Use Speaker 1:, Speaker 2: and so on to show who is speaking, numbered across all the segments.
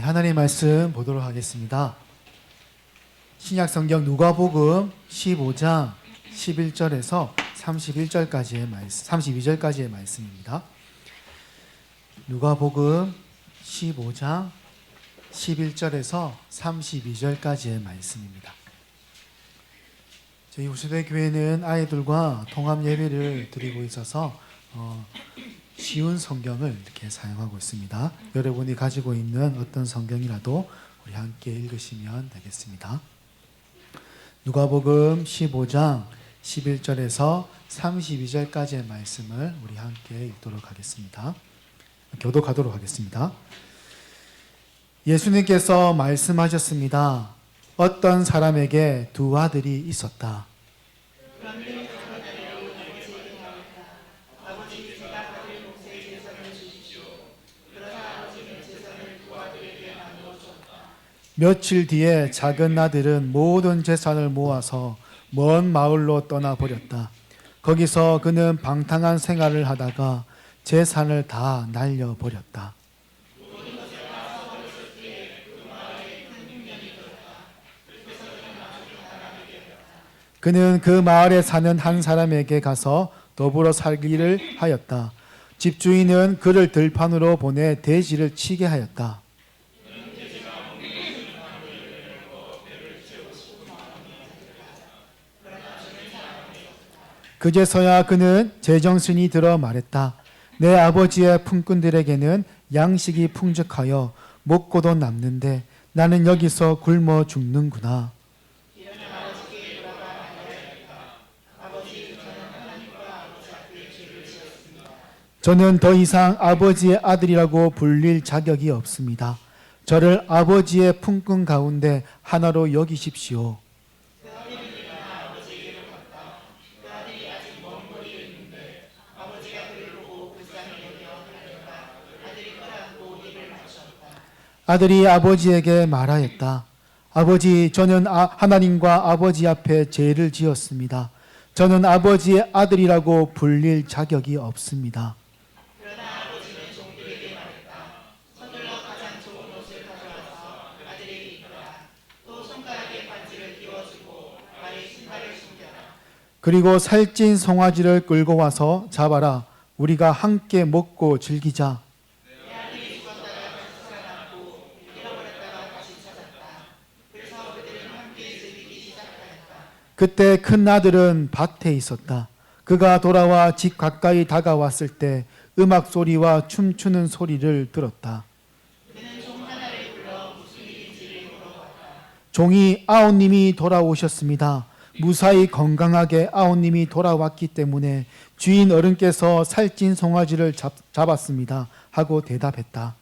Speaker 1: 하나님의 말씀 보도록 하겠습니다. 신약성경 누가복음 15장 11절에서 32절까지의 말씀입니다. 누가복음 15장 11절에서 32절까지의 말씀입니다. 저희 우수대 교회는 아이들과 통합 예배를 드리고 있어서 쉬운 성경을 이렇게 사용하고 있습니다. 여러분이 가지고 있는 어떤 성경이라도 우리 함께 읽으시면 되겠습니다. 누가복음 15장 11절에서 32절까지의 말씀을 우리 함께 읽도록 하겠습니다. 교독하도록 하겠습니다. 예수님께서 말씀하셨습니다. 어떤 사람에게 두 아들이 있었다. 며칠 뒤에 작은 아들은 모든 재산을 모아서 먼 마을로 떠나버렸다. 거기서 그는 방탕한 생활을 하다가 재산을 다 날려버렸다. 그는 그 마을에 사는 한 사람에게 가서 더불어 살기를 하였다. 집주인은 그를 들판으로 보내 돼지를 치게 하였다. 그제서야 그는 제정신이 들어 말했다. 내 아버지의 품꾼들에게는 양식이 풍족하여 먹고도 남는데 나는 여기서 굶어 죽는구나. 저는 더 이상 아버지의 아들이라고 불릴 자격이 없습니다. 저를 아버지의 품꾼 가운데 하나로 여기십시오. 아들이 아버지에게 말하였다. 아버지, 저는 하나님과 아버지 앞에 죄를 지었습니다. 저는 아버지의 아들이라고 불릴 자격이 없습니다.
Speaker 2: 그러나 아버지는 종들에게 말했다. 서둘러 가장 좋은 옷을 가져와서 아들에게 입혀라. 또 손가락에 반지를 끼워주고 발에 신발을 신겨라.
Speaker 1: 그리고 살찐 송아지를 끌고 와서 잡아라. 우리가 함께 먹고 즐기자. 그때 큰 아들은 밭에 있었다. 그가 돌아와 집 가까이 다가왔을 때 음악 소리와 춤추는 소리를 들었다.
Speaker 2: 그는 종 하나를 불러 무슨 일인지를 물어봤다.
Speaker 1: 종이 아우님이 돌아오셨습니다. 무사히 건강하게 아우님이 돌아왔기 때문에 주인 어른께서 살찐 송아지를 잡았습니다. 하고 대답했다.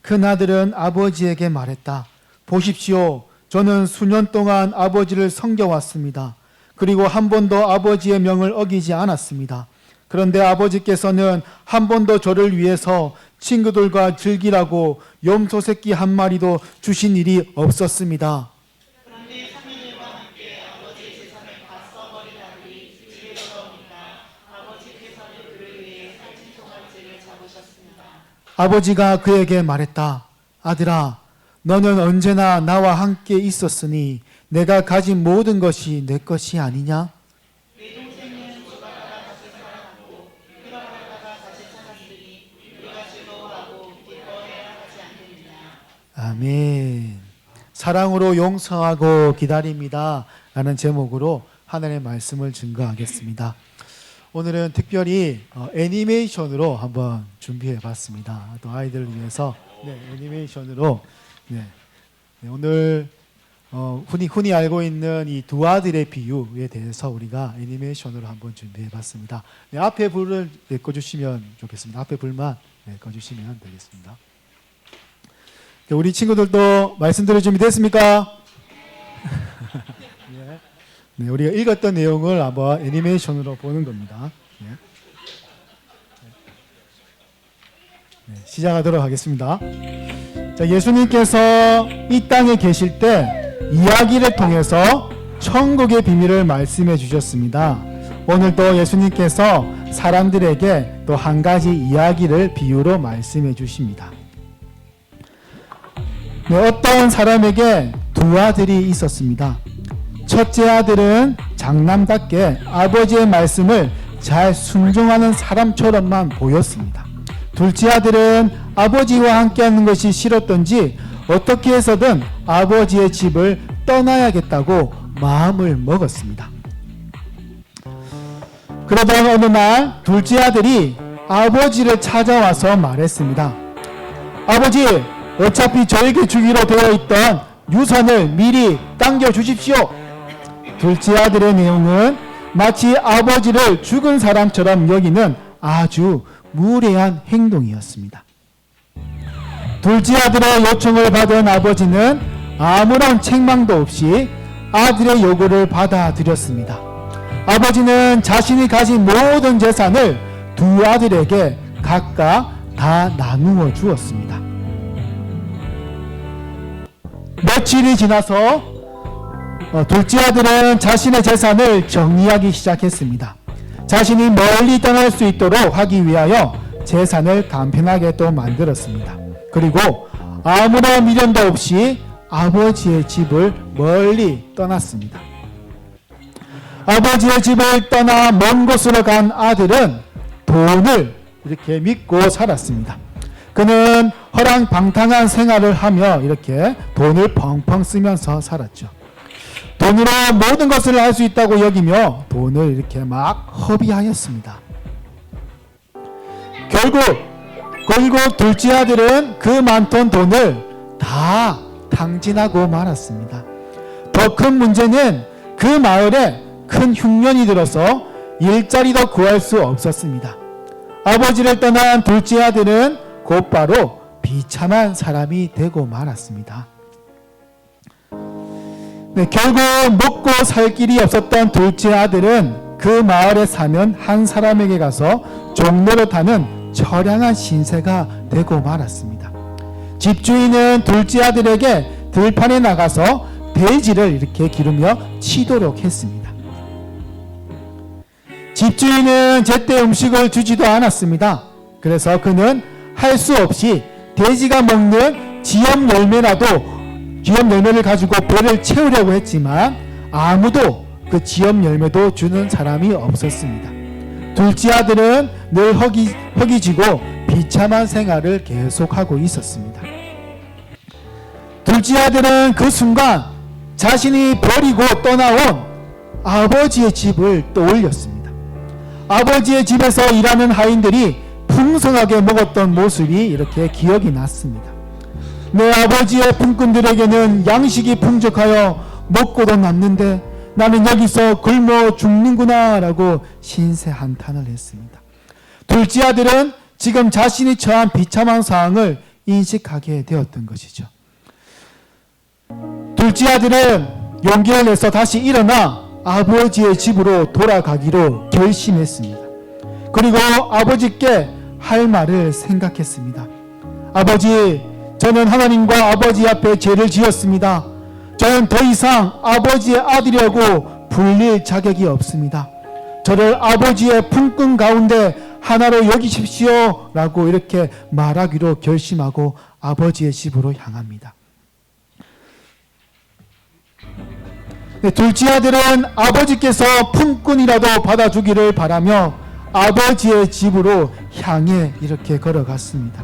Speaker 1: 큰아들은 아버지에게 말했다. 보십시오. 저는 수년 동안 아버지를 섬겨왔습니다. 그리고 한 번도 아버지의 명을 어기지 않았습니다. 그런데 아버지께서는 한 번도 저를 위해서 친구들과 즐기라고 염소 새끼 한 마리도 주신 일이 없었습니다.
Speaker 2: 그런데 상인들과 함께 아버지의 재산을 다 써버린 아들이 집에 돌아오니까 아버지께서는 그를 위해 살찐 송아지를 잡으셨습니다.
Speaker 1: 아버지가 그에게 말했다. 아들아, 너는 언제나 나와 함께 있었으니 내가 가진 모든 것이 내 것이 아니냐?
Speaker 2: 내 동생은 죽어다가 다시 살아났고 잃어버렸다가 다시 찾았으니 우리가 즐거워하고 기뻐해야 하지 않겠느냐.
Speaker 1: 아멘. 사랑으로 용서하고 기다립니다. 라는 제목으로 하나님의 말씀을 증거하겠습니다. 오늘은 특별히 애니메이션으로 한번 준비해 봤습니다. 또 아이들을 위해서 애니메이션으로 오늘 흔히 알고 있는 이 두 아들의 비유에 대해서 우리가 애니메이션으로 한번 준비해 봤습니다. 앞에 불을 꺼주시면 좋겠습니다. 앞에 불만 꺼주시면 되겠습니다. 우리 친구들도 말씀 들을 준비 됐습니까? 네, 우리가 읽었던 내용을 한번 애니메이션으로 보는 겁니다. 시작하도록 하겠습니다. 자, 예수님께서 이 땅에 계실 때 이야기를 통해서 천국의 비밀을 말씀해 주셨습니다. 오늘도 예수님께서 사람들에게 또 한 가지 이야기를 비유로 말씀해 주십니다. 네, 어떤 사람에게 두 아들이 있었습니다. 첫째 아들은 장남답게 아버지의 말씀을 잘 순종하는 사람처럼만 보였습니다. 둘째 아들은 아버지와 함께하는 것이 싫었던지 어떻게 해서든 아버지의 집을 떠나야겠다고 마음을 먹었습니다. 그러던 어느 날 둘째 아들이 아버지를 찾아와서 말했습니다. 아버지, 어차피 저에게 주기로 되어 있던 유산을 미리 당겨주십시오. 둘째 아들의 내용은 마치 아버지를 죽은 사람처럼 여기는 아주 무례한 행동이었습니다. 둘째 아들의 요청을 받은 아버지는 아무런 책망도 없이 아들의 요구를 받아들였습니다. 아버지는 자신이 가진 모든 재산을 두 아들에게 각각 다 나누어 주었습니다. 며칠이 지나서 둘째 아들은 자신의 재산을 정리하기 시작했습니다. 자신이 멀리 떠날 수 있도록 하기 위하여 재산을 간편하게 또 만들었습니다. 그리고 아무런 미련도 없이 아버지의 집을 멀리 떠났습니다. 아버지의 집을 떠나 먼 곳으로 간 아들은 돈을 이렇게 믿고 살았습니다. 그는 허랑방탕한 생활을 하며 이렇게 돈을 펑펑 쓰면서 살았죠. 돈으로 모든 것을 할 수 있다고 여기며 돈을 이렇게 막 허비하였습니다. 결국 둘째 아들은 그 많던 돈을 다 탕진하고 말았습니다. 더 큰 문제는 그 마을에 큰 흉년이 들어서 일자리도 구할 수 없었습니다. 아버지를 떠난 둘째 아들은 곧바로 비참한 사람이 되고 말았습니다. 네, 결국 먹고 살 길이 없었던 둘째 아들은 그 마을에 사는 한 사람에게 가서 종로를 타는 처량한 신세가 되고 말았습니다. 집주인은 둘째 아들에게 들판에 나가서 돼지를 이렇게 기르며 치도록 했습니다. 집주인은 제때 음식을 주지도 않았습니다. 그래서 그는 할 수 없이 돼지가 먹는 지엽 열매를 가지고 배를 채우려고 했지만 아무도 그 지엽 열매도 주는 사람이 없었습니다. 둘째 아들은 늘 허기지고 비참한 생활을 계속하고 있었습니다. 둘째 아들은 그 순간 자신이 버리고 떠나온 아버지의 집을 떠올렸습니다. 아버지의 집에서 일하는 하인들이 풍성하게 먹었던 모습이 이렇게 기억이 났습니다. 내 아버지의 품꾼들에게는 양식이 풍족하여 먹고도 남는데 나는 여기서 굶어 죽는구나 라고 신세한탄을 했습니다. 둘째 아들은 지금 자신이 처한 비참한 상황을 인식하게 되었던 것이죠. 둘째 아들은 용기를 내서 다시 일어나 아버지의 집으로 돌아가기로 결심했습니다. 그리고 아버지께 할 말을 생각했습니다. 아버지, 저는 하나님과 아버지 앞에 죄를 지었습니다. 저는 더 이상 아버지의 아들이라고 불릴 자격이 없습니다. 저를 아버지의 품꾼 가운데 하나로 여기십시오 라고 이렇게 말하기로 결심하고 아버지의 집으로 향합니다. 둘째 아들은 아버지께서 품꾼이라도 받아주기를 바라며 아버지의 집으로 향해 이렇게 걸어갔습니다.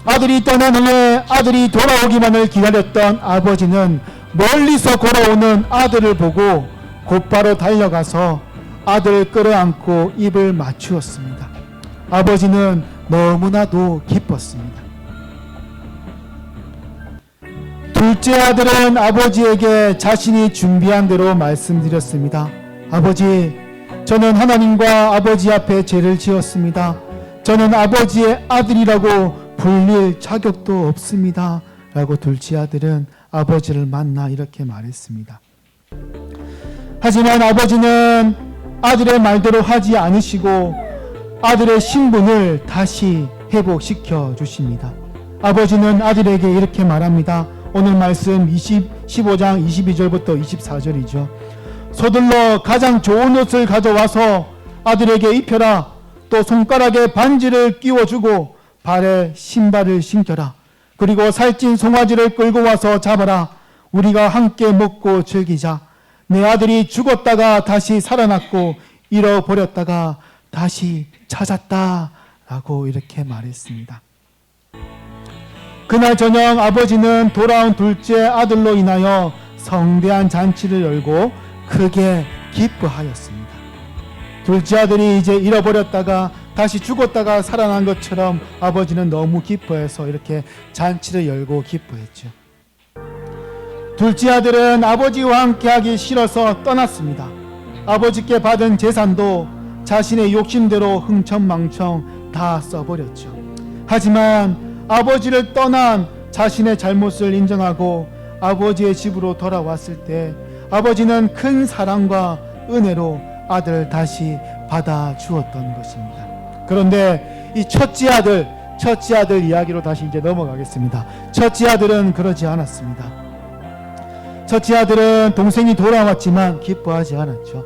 Speaker 1: 아들이 떠난 후에 아들이 돌아오기만을 기다렸던 아버지는 멀리서 걸어오는 아들을 보고 곧바로 달려가서 아들을 끌어안고 입을 맞추었습니다. 아버지는 너무나도 기뻤습니다. 둘째 아들은 아버지에게 자신이 준비한 대로 말씀드렸습니다. 아버지, 저는 하나님과 아버지 앞에 죄를 지었습니다. 저는 아버지의 아들이라고 불릴 자격도 없습니다. 라고 둘째 아들은 아버지를 만나 이렇게 말했습니다. 하지만 아버지는 아들의 말대로 하지 않으시고 아들의 신분을 다시 회복시켜 주십니다. 아버지는 아들에게 이렇게 말합니다. 오늘 말씀 15장 22절부터 24절이죠. 서둘러 가장 좋은 옷을 가져와서 아들에게 입혀라. 또 손가락에 반지를 끼워주고 발에 신발을 신겨라. 그리고 살찐 송아지를 끌고 와서 잡아라. 우리가 함께 먹고 즐기자. 내 아들이 죽었다가 다시 살아났고 잃어버렸다가 다시 찾았다. 라고 이렇게 말했습니다. 그날 저녁 아버지는 돌아온 둘째 아들로 인하여 성대한 잔치를 열고 크게 기뻐하였습니다. 둘째 아들이 이제 잃어버렸다가 다시 죽었다가 살아난 것처럼 아버지는 너무 기뻐해서 이렇게 잔치를 열고 기뻐했죠. 둘째 아들은 아버지와 함께하기 싫어서 떠났습니다. 아버지께 받은 재산도 자신의 욕심대로 흥청망청 다 써버렸죠. 하지만 아버지를 떠난 자신의 잘못을 인정하고 아버지의 집으로 돌아왔을 때 아버지는 큰 사랑과 은혜로 아들을 다시 받아주었던 것입니다. 그런데 이 첫째 아들 이야기로 다시 이제 넘어가겠습니다. 첫째 아들은 그러지 않았습니다. 첫째 아들은 동생이 돌아왔지만 기뻐하지 않았죠.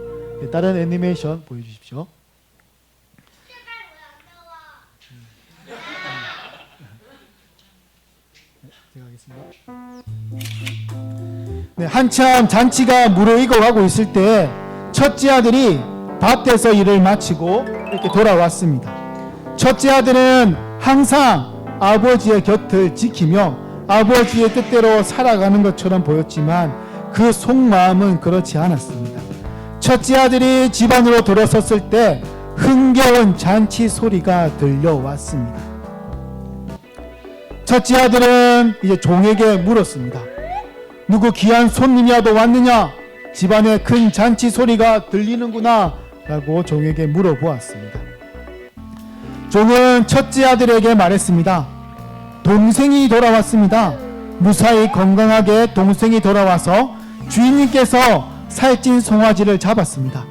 Speaker 1: 다른 애니메이션 보여주십시오. 제가 하겠습니다. 네, 한참 잔치가 무르익어가고 있을 때 첫째 아들이 밭에서 일을 마치고 이렇게 돌아왔습니다. 첫째 아들은 항상 아버지의 곁을 지키며 아버지의 뜻대로 살아가는 것처럼 보였지만 그 속마음은 그렇지 않았습니다. 첫째 아들이 집 안으로 들어섰을 때 흥겨운 잔치 소리가 들려왔습니다. 첫째 아들은 이제 종에게 물었습니다. 누구 귀한 손님이라도 왔느냐? 집안에 큰 잔치 소리가 들리는구나 라고 종에게 물어보았습니다. 종은 첫째 아들에게 말했습니다. 동생이 돌아왔습니다. 무사히 건강하게 동생이 돌아와서 주인님께서 살찐 송아지를 잡았습니다.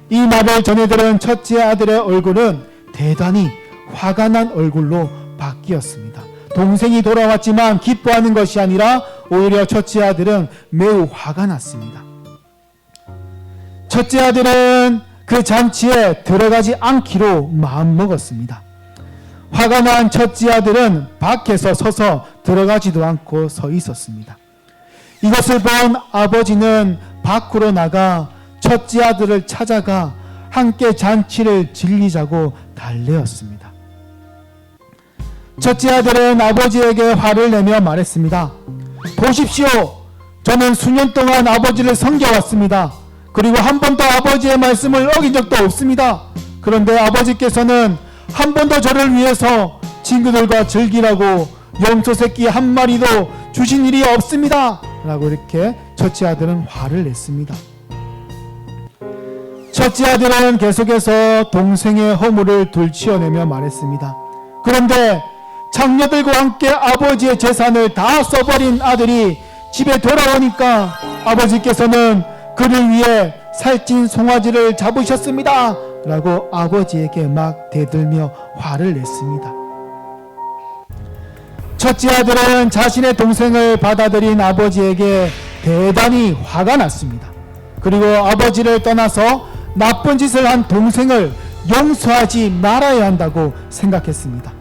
Speaker 1: 이 말을 전해 들은 첫째 아들의 얼굴은 대단히 화가 난 얼굴로 바뀌었습니다. 동생이 돌아왔지만 기뻐하는 것이 아니라 오히려 첫째 아들은 매우 화가 났습니다. 첫째 아들은 그 잔치에 들어가지 않기로 마음먹었습니다. 화가 난 첫째 아들은 밖에서 서서 들어가지도 않고 서 있었습니다. 이것을 본 아버지는 밖으로 나가 첫째 아들을 찾아가 함께 잔치를 즐기자고 달래었습니다. 첫째 아들은 아버지에게 화를 내며 말했습니다. 보십시오. 저는 수년 동안 아버지를 섬겨왔습니다. 그리고 한 번도 아버지의 말씀을 어긴 적도 없습니다. 그런데 아버지께서는 한 번도 저를 위해서 친구들과 즐기라고 염소 새끼 한 마리도 주신 일이 없습니다. 라고 이렇게 첫째 아들은 화를 냈습니다. 첫째 아들은 계속해서 동생의 허물을 들추어내며 말했습니다. 그런데 장녀들과 함께 아버지의 재산을 다 써버린 아들이 집에 돌아오니까 아버지께서는 그를 위해 살찐 송아지를 잡으셨습니다. 라고 아버지에게 막 대들며 화를 냈습니다. 첫째 아들은 자신의 동생을 받아들인 아버지에게 대단히 화가 났습니다. 그리고 아버지를 떠나서 나쁜 짓을 한 동생을 용서하지 말아야 한다고 생각했습니다.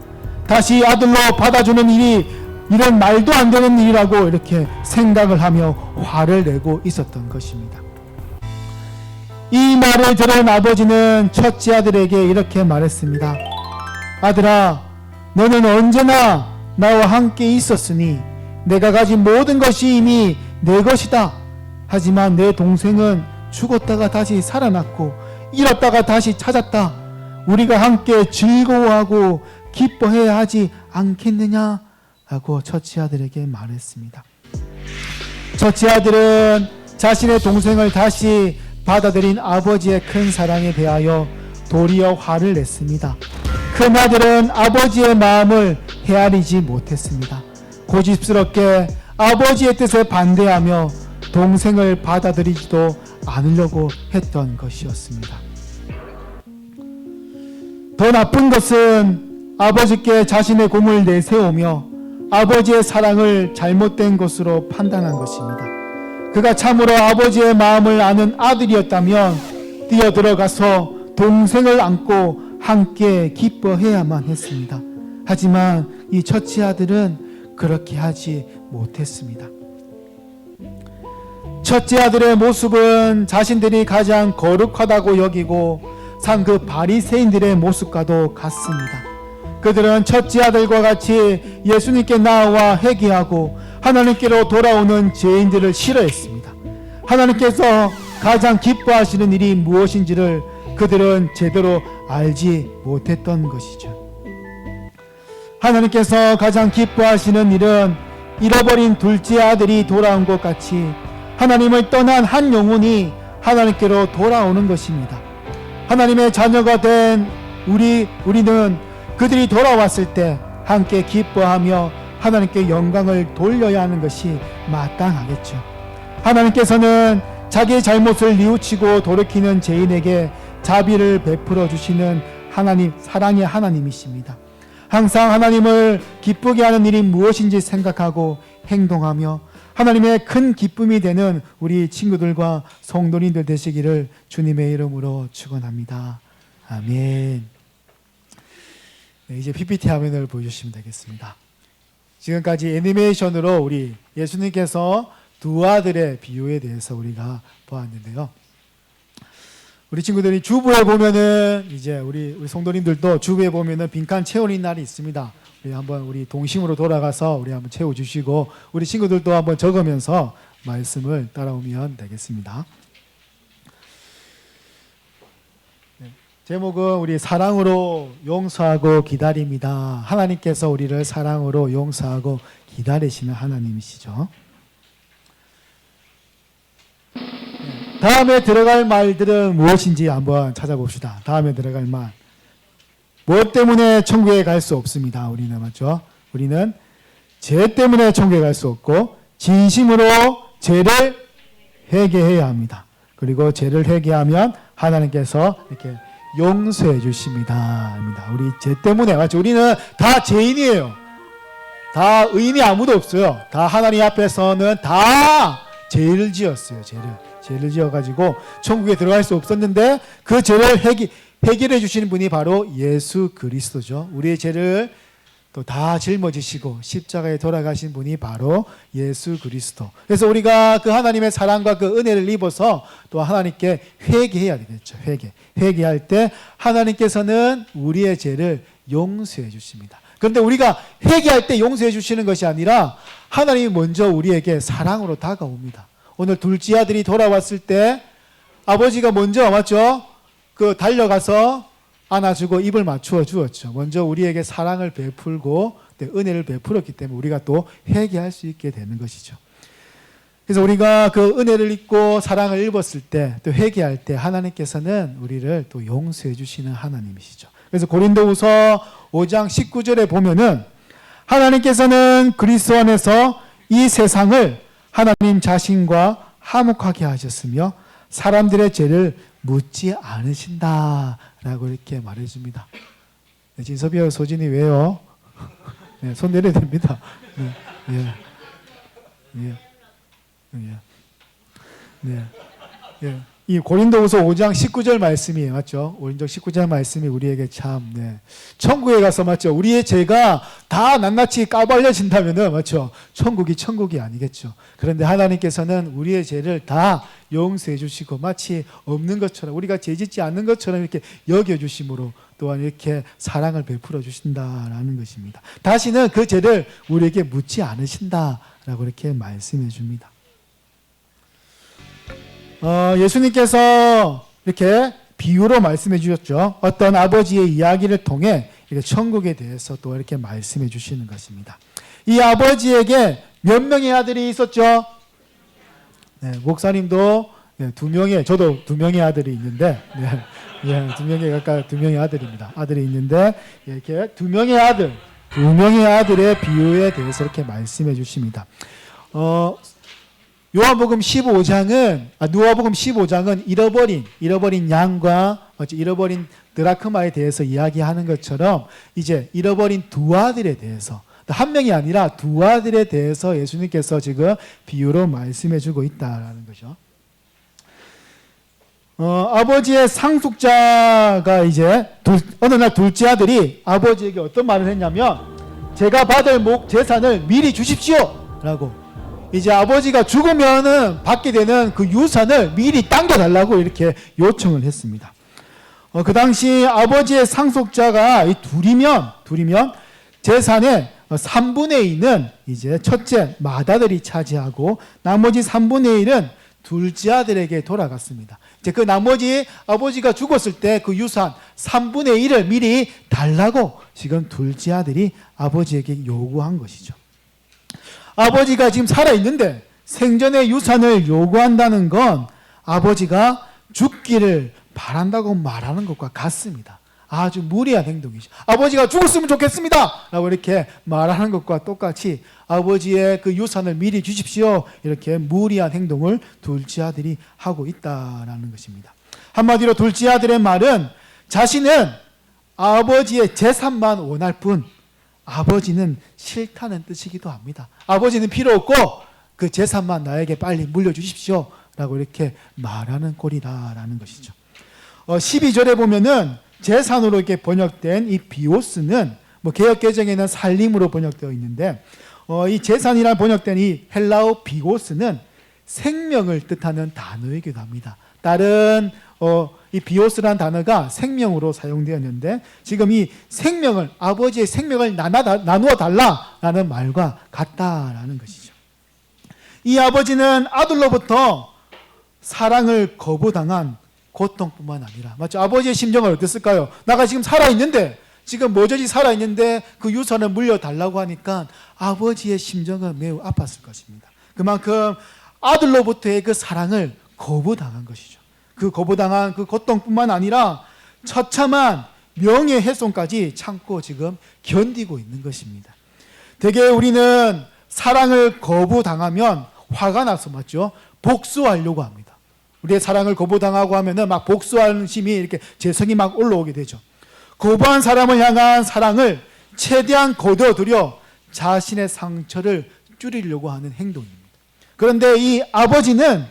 Speaker 1: 다시 아들로 받아주는 일이 이런 말도 안 되는 일이라고 이렇게 생각을 하며 화를 내고 있었던 것입니다. 이 말을 들은 아버지는 첫째 아들에게 이렇게 말했습니다. 아들아, 너는 언제나 나와 함께 있었으니 내가 가진 모든 것이 이미 내 것이다. 하지만 내 동생은 죽었다가 다시 살아났고 잃었다가 다시 찾았다. 우리가 함께 즐거워하고 기뻐해야 하지 않겠느냐? 라고 첫째 아들에게 말했습니다. 첫째 아들은 자신의 동생을 다시 받아들인 아버지의 큰 사랑에 대하여 도리어 화를 냈습니다. 큰 아들은 아버지의 마음을 헤아리지 못했습니다. 고집스럽게 아버지의 뜻에 반대하며 동생을 받아들이지도 않으려고 했던 것이었습니다. 더 나쁜 것은 아버지께 자신의 공을 내세우며 아버지의 사랑을 잘못된 것으로 판단한 것입니다. 그가 참으로 아버지의 마음을 아는 아들이었다면 뛰어들어가서 동생을 안고 함께 기뻐해야만 했습니다. 하지만 이 첫째 아들은 그렇게 하지 못했습니다. 첫째 아들의 모습은 자신들이 가장 거룩하다고 여기고 산 그 바리새인들의 모습과도 같습니다. 그들은 첫째 아들과 같이 예수님께 나와 회개하고 하나님께로 돌아오는 죄인들을 싫어했습니다. 하나님께서 가장 기뻐하시는 일이 무엇인지를 그들은 제대로 알지 못했던 것이죠. 하나님께서 가장 기뻐하시는 일은 잃어버린 둘째 아들이 돌아온 것 같이 하나님을 떠난 한 영혼이 하나님께로 돌아오는 것입니다. 하나님의 자녀가 된 우리는 그들이 돌아왔을 때 함께 기뻐하며 하나님께 영광을 돌려야 하는 것이 마땅하겠죠. 하나님께서는 자기의 잘못을 뉘우치고 돌이키는 죄인에게 자비를 베풀어 주시는 하나님, 사랑의 하나님이십니다. 항상 하나님을 기쁘게 하는 일이 무엇인지 생각하고 행동하며 하나님의 큰 기쁨이 되는 우리 친구들과 성도님들 되시기를 주님의 이름으로 축원합니다. 아멘. 네, 이제 PPT 화면을 보여주시면 되겠습니다. 지금까지 애니메이션으로 우리 예수님께서 두 아들의 비유에 대해서 우리가 보았는데요. 우리 친구들이 주부에 보면은 이제 우리 성도님들도 주부에 보면은 빈칸 채우는 날이 있습니다. 우리 동심으로 돌아가서 우리 한번 채워주시고 우리 친구들도 한번 적으면서 말씀을 따라오면 되겠습니다. 네, 제목은 우리 사랑으로 용서하고 기다립니다. 하나님께서 우리를 사랑으로 용서하고 기다리시는 하나님이시죠. 다음에 들어갈 말들은 무엇인지 한번 찾아봅시다. 다음에 들어갈 말. 무엇 때문에 천국에 갈 수 없습니다. 우리는 맞죠? 우리는 죄 때문에 천국에 갈 수 없고 진심으로 죄를 회개해야 합니다. 그리고 죄를 회개하면 하나님께서 이렇게 용서해 주십니다. 우리 죄 때문에 맞죠? 우리는 다 죄인이에요. 다 의인이 아무도 없어요. 다 하나님 앞에서는 다 죄를 지었어요. 죄를 지어가지고 천국에 들어갈 수 없었는데 그 죄를 해결해 주시는 분이 바로 예수 그리스도죠. 우리의 죄를 또 다 짊어지시고 십자가에 돌아가신 분이 바로 예수 그리스도. 그래서 우리가 그 하나님의 사랑과 그 은혜를 입어서 또 하나님께 회개해야 되겠죠. 회개할 때 하나님께서는 우리의 죄를 용서해 주십니다. 그런데 우리가 회개할 때 용서해 주시는 것이 아니라 하나님이 먼저 우리에게 사랑으로 다가옵니다. 오늘 둘째 아들이 돌아왔을 때 아버지가 먼저 맞죠? 달려가서 안아주고 입을 맞추어 주었죠. 먼저 우리에게 사랑을 베풀고 은혜를 베풀었기 때문에 우리가 또 회개할 수 있게 되는 것이죠. 그래서 우리가 그 은혜를 입고 사랑을 입었을 때 또 회개할 때 하나님께서는 우리를 또 용서해 주시는 하나님이시죠. 그래서 고린도후서 5장 19절에 보면은 하나님께서는 그리스도 안에서 이 세상을 하나님 자신과 화목하게 하셨으며 사람들의 죄를 묻지 않으신다라고 이렇게 말해줍니다. 네, 진섭이와 소진이 왜요? 네, 손 내려야 됩니다. 이 고린도후서 5장 19절 말씀이 맞죠? 고린도 19절 말씀이 우리에게 참 천국에 가서 맞죠? 우리의 죄가 다 낱낱이 까발려진다면은 맞죠? 천국이 아니겠죠. 그런데 하나님께서는 우리의 죄를 다 용서해 주시고 마치 없는 것처럼 우리가 죄짓지 않는 것처럼 이렇게 여겨 주심으로 또한 이렇게 사랑을 베풀어 주신다라는 것입니다. 다시는 그 죄를 우리에게 묻지 않으신다라고 이렇게 말씀해 줍니다. 예수님께서 이렇게 비유로 말씀해 주셨죠. 어떤 아버지의 이야기를 통해 이렇게 천국에 대해서 또 이렇게 말씀해 주시는 것입니다. 이 아버지에게 몇 명의 아들이 있었죠? 네, 목사님도 두 명의, 저도 두 명의 아들이 있는데, 두 명의 아들입니다. 아들이 있는데, 이렇게 두 명의 아들의 비유에 대해서 이렇게 말씀해 주십니다. 누가복음 15장은 잃어버린 양과 잃어버린 드라크마에 대해서 이야기하는 것처럼 이제 잃어버린 두 아들에 대해서 한 명이 아니라 두 아들에 대해서 예수님께서 지금 비유로 말씀해 주고 있다라는 거죠. 아버지의 상속자가 이제 어느 날 둘째 아들이 아버지에게 어떤 말을 했냐면, 제가 받을 재산을 미리 주십시오 라고, 이제 아버지가 죽으면은 받게 되는 그 유산을 미리 당겨달라고 이렇게 요청을 했습니다. 그 당시 아버지의 상속자가 이 둘이면 재산의 3분의 2는 이제 첫째 맏아들이 차지하고 나머지 3분의 1은 둘째 아들에게 돌아갔습니다. 이제 그 나머지 아버지가 죽었을 때 그 유산 3분의 1을 미리 달라고 지금 둘째 아들이 아버지에게 요구한 것이죠. 아버지가 지금 살아있는데 생전의 유산을 요구한다는 건 아버지가 죽기를 바란다고 말하는 것과 같습니다. 아주 무리한 행동이죠. 아버지가 죽었으면 좋겠습니다 라고 이렇게 말하는 것과 똑같이 아버지의 그 유산을 미리 주십시오, 이렇게 무리한 행동을 둘째 아들이 하고 있다라는 것입니다. 한마디로 둘째 아들의 말은 자신은 아버지의 재산만 원할 뿐 아버지는 싫다는 뜻이기도 합니다. 아버지는 필요 없고 그 재산만 나에게 빨리 물려주십시오 라고 이렇게 말하는 꼴이다라는 것이죠. 12절에 보면은 재산으로 이렇게 번역된 이 비오스는 개역개정에는 살림으로 번역되어 있는데, 이 재산이라 번역된 이 헬라어 비오스는 생명을 뜻하는 단어이기도 합니다. 다른 이 비오스라는 단어가 생명으로 사용되었는데, 지금 이 생명을, 아버지의 생명을 나누어 달라라는 말과 같다라는 것이죠. 이 아버지는 아들로부터 사랑을 거부당한 고통뿐만 아니라, 맞죠? 아버지의 심정은 어땠을까요? 나가 지금 살아있는데, 지금 모조리 살아있는데 그 유산을 물려달라고 하니까 아버지의 심정은 매우 아팠을 것입니다. 그만큼 아들로부터의 그 사랑을 거부당한 것이죠. 그 거부당한 그 고통뿐만 아니라 처참한 명예훼손까지 참고 지금 견디고 있는 것입니다. 대개 우리는 사랑을 거부당하면 화가 나서, 맞죠? 복수하려고 합니다. 우리의 사랑을 거부당하고 하면은 막 복수하는 심이 이렇게 재성이 막 올라오게 되죠. 거부한 사람을 향한 사랑을 최대한 거둬들여 자신의 상처를 줄이려고 하는 행동입니다. 그런데 이 아버지는